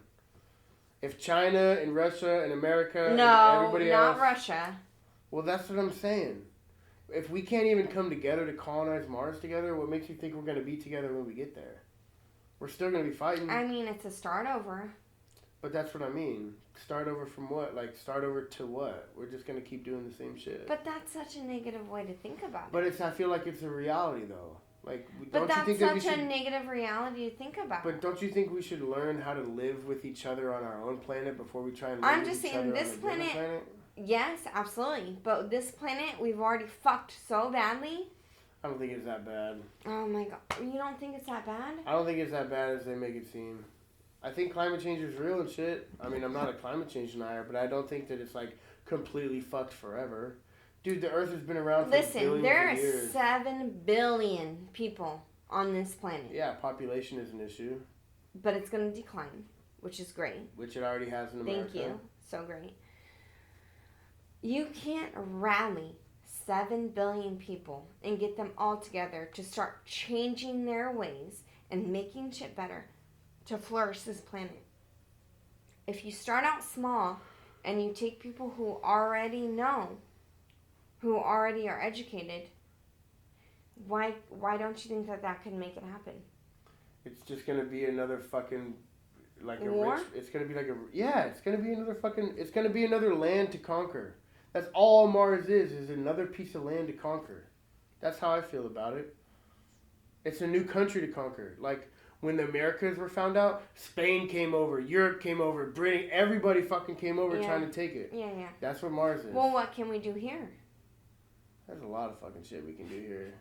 If China and Russia and America and No, everybody not else... Russia. Well, that's what I'm saying. If we can't even come together to colonize Mars together, what makes you think we're going to be together when we get there? We're still going to be fighting. I mean, it's a start over. But that's what I mean. Start over from what? Like, start over to what? We're just going to keep doing the same shit. But that's such a negative way to think about it. But I feel like it's a reality, though. Like, But don't you that's think that we such a should... negative reality to think about. But don't you think we should learn how to live with each other on our own planet before we try and live I'm with just each saying other this on a different planet- Yes, absolutely. But this planet, we've already fucked so badly. I don't think it's that bad. Oh my god. You don't think it's that bad? I don't think it's that bad as they make it seem. I think climate change is real and shit. I mean, I'm not a climate change denier, but I don't think that it's like completely fucked forever. Dude, the Earth has been around for Listen, billions there of are years. 7 billion people on this planet. Yeah, population is an issue, But it's going to decline, which is great. which it already has in America. Thank you. So great. You can't rally 7 billion people and get them all together to start changing their ways and making shit better to flourish this planet. If you start out small and you take people who already know, who already are educated, why don't you think that could make it happen? It's just gonna be another fucking like a War? rich. It's gonna be like it's gonna be another fucking. It's gonna be another land to conquer. That's all Mars is another piece of land to conquer. That's how I feel about it. It's a new country to conquer. Like when the Americas were found out, Spain came over, Europe came over, Britain, everybody fucking came over trying to take it. Yeah. That's what Mars is. Well, what can we do here? There's a lot of fucking shit we can do here.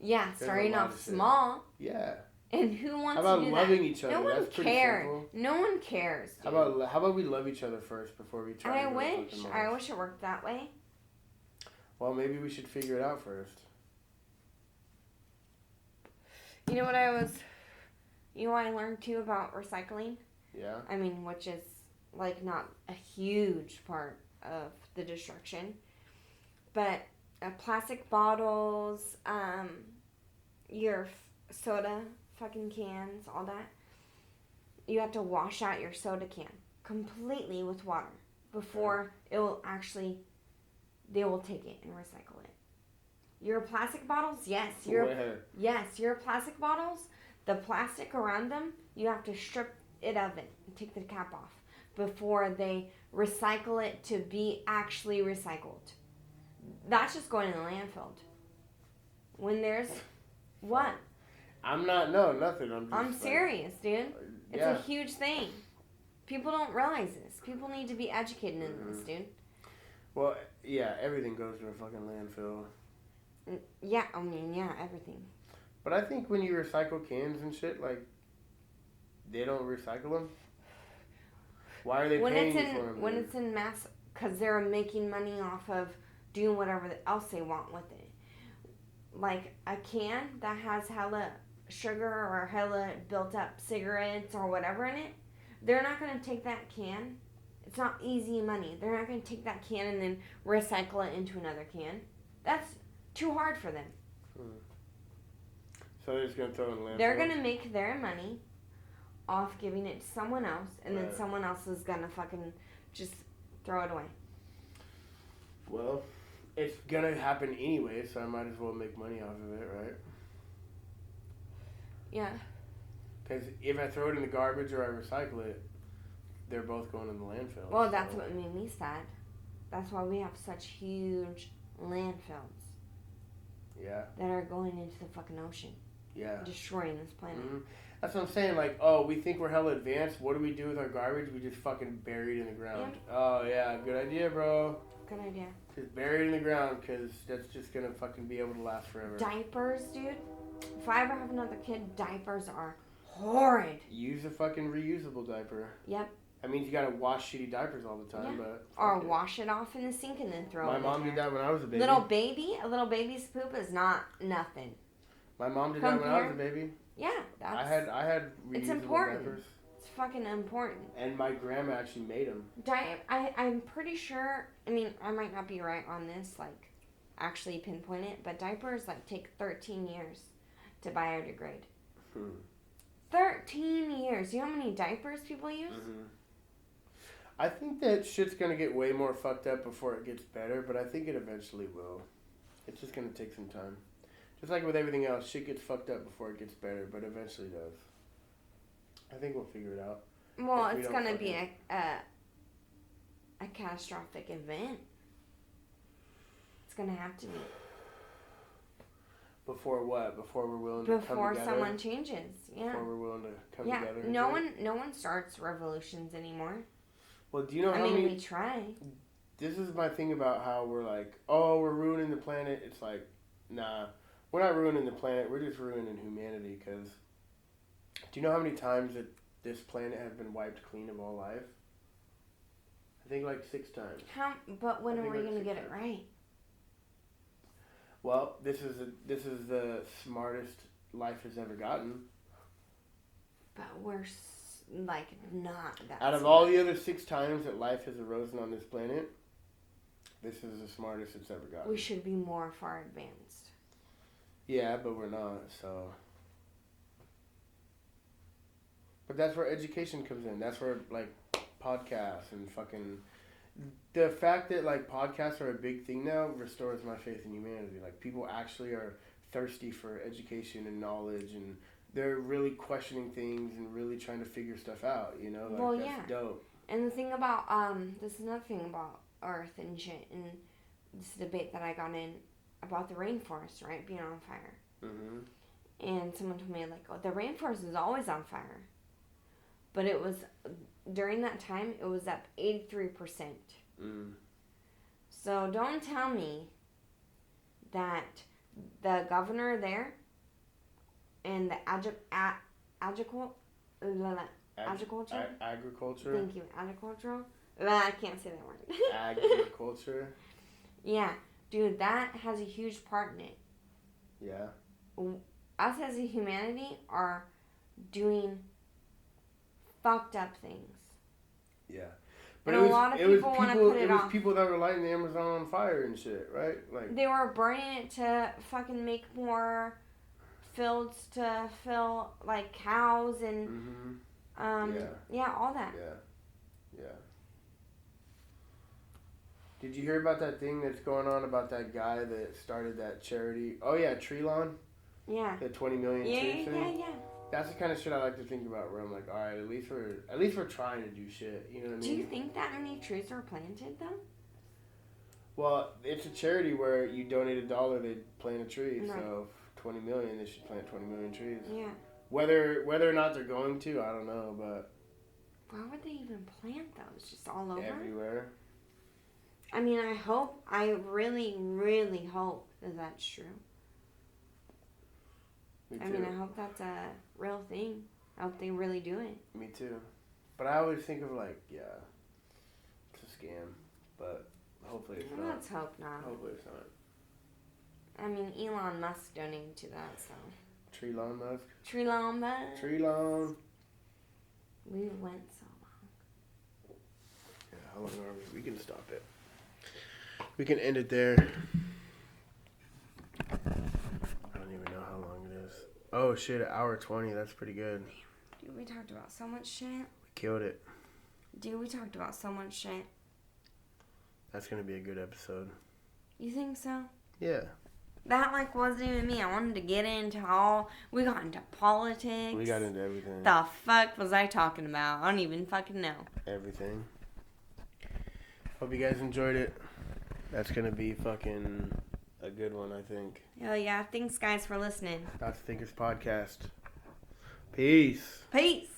Yeah, There's starting a lot off of shit. small. Yeah. And who wants How about to do loving that? each other? No one That's pretty cares. simple. No one cares. Dude. How about we love each other first before we try? I to wish. I wish it worked that way. Well, maybe we should figure it out first. You know what I learned too about recycling? Yeah. I mean, which is like not a huge part of the destruction, but plastic bottles, your soda fucking cans, all that. You have to wash out your soda can completely with water before they will take it and recycle it. Your plastic bottles, yes, your plastic bottles, the plastic around them, you have to strip it of it and take the cap off before they recycle it to be actually recycled. That's just going in the landfill. When there's what? Nothing. I'm serious, dude. It's yeah. a huge thing. People don't realize this. People need to be educated in this, dude. Well, yeah, everything goes to a fucking landfill. Yeah, I mean, yeah, everything. But I think when you recycle cans and shit, like, they don't recycle them. Why are they paying you for them? When it's in mass, because they're making money off of doing whatever else they want with it. Like a can that has hella sugar or hella built up cigarettes or whatever in it, they're not going to take that can. It's not easy money. They're not going to take that can and then recycle it into another can. That's too hard for them. So they're just going to throw it in the landfill? They're going to make their money off giving it to someone else, and then someone else is going to fucking just throw it away. Well, it's going to happen anyway, so I might as well make money off of it, right? Yeah. Because if I throw it in the garbage or I recycle it, they're both going in the landfill. Well, that's what made me sad. That's why we have such huge landfills. Yeah. That are going into the fucking ocean. Yeah. Destroying this planet. Mm-hmm. That's what I'm saying. Like, oh, we think we're hella advanced. What do we do with our garbage? We just fucking bury it in the ground. Yeah. Oh, yeah. Good idea, bro. Good idea. Just bury it in the ground because that's just going to fucking be able to last forever. Diapers, dude. If I ever have another kid, diapers are horrid. Use a fucking reusable diaper. Yep. That means you got to wash shitty diapers all the time. Yeah. But Or wash it off in the sink and then throw it in. My mom did that when I was a baby. A little baby's poop is not nothing. My mom did that when I was a baby. Yeah, that's... I had reusable it's important. diapers. It's fucking important. And my grandma actually made them. I'm pretty sure, I mean, I might not be right on this, like, actually pinpoint it, but diapers, like, take 13 years to biodegrade. 13 years. You know how many diapers people use? Mm-hmm. I think that shit's going to get way more fucked up before it gets better, but I think it eventually will. It's just going to take some time. Just like with everything else, shit gets fucked up before it gets better, but eventually does. I think we'll figure it out. Well, it's going to be a catastrophic event. It's going to have to be. Before what? Before we're willing to come together? Before someone changes, yeah. Before we're willing to come together? No one starts revolutions anymore. Well, do you know we try. This is my thing about how we're like, oh, we're ruining the planet. It's like, nah, we're not ruining the planet. We're just ruining humanity. Because do you know how many times that this planet has been wiped clean of all life? I think like 6 times. But when are we going to get it right? Well, this is the smartest life has ever gotten. But we're like not that. Out of all the other 6 times that life has arisen on this planet, this is the smartest it's ever gotten. We should be more far advanced. Yeah, but we're not. So, but that's where education comes in. That's where like podcasts and fucking the fact that like podcasts are a big thing now restores my faith in humanity. Like people actually are thirsty for education and knowledge, and they're really questioning things and really trying to figure stuff out. You know, like that's dope. And the thing about this is another thing about Earth and shit, and this debate that I got in about the rainforest, right, being on fire. Mm-hmm. And someone told me like, oh, the rainforest is always on fire, but it was during that time it was up 83%. So don't tell me that the governor there and the agriculture. Agriculture. Thank you, agricultural. I can't say that word. Agriculture. Yeah, dude, that has a huge part in it. Yeah. Us as a humanity are doing fucked up things. Yeah. But and a lot of people want to put it off. It was people that were lighting the Amazon on fire and shit, right? Like they were burning it to fucking make more fields to fill like cows and yeah, all that. Yeah. Did you hear about that thing that's going on about that guy that started that charity? Oh yeah, Tree Lawn. Yeah. The 20 million trees thing. Yeah. That's the kind of shit I like to think about. Where I'm like, all right, at least we're trying to do shit. You know what I mean? Do you think that many trees were planted though? Well, it's a charity where you donate $1, they plant a tree. Right. So 20 million, they should plant 20 million trees. Yeah. Whether or not they're going to, I don't know, but. Why would they even plant those? Just all over? Everywhere. I mean, I really, really hope that that's true. Me too. I mean, I hope that's a real thing. I hope they really do it. Me too. But I always think of like, yeah, it's a scam. But hopefully it's not. Let's hope not. Hopefully it's not. I mean, Elon Musk donated to that, so. Tree Lawn Musk? Tree Lawn Musk. Tree Lawn. We went so long. Yeah, how long are we? We can stop it. We can end it there. I don't even know how long it is. Oh shit, 1:20. That's pretty good. Dude, we talked about so much shit. We killed it. Dude, we talked about so much shit. That's gonna be a good episode. You think so? Yeah. That, like, wasn't even me. I wanted to get into we got into politics. We got into everything. The fuck was I talking about? I don't even fucking know. Everything. Hope you guys enjoyed it. That's gonna be fucking a good one, I think. Hell yeah. Thanks, guys, for listening. That's Thinkers Podcast. Peace. Peace.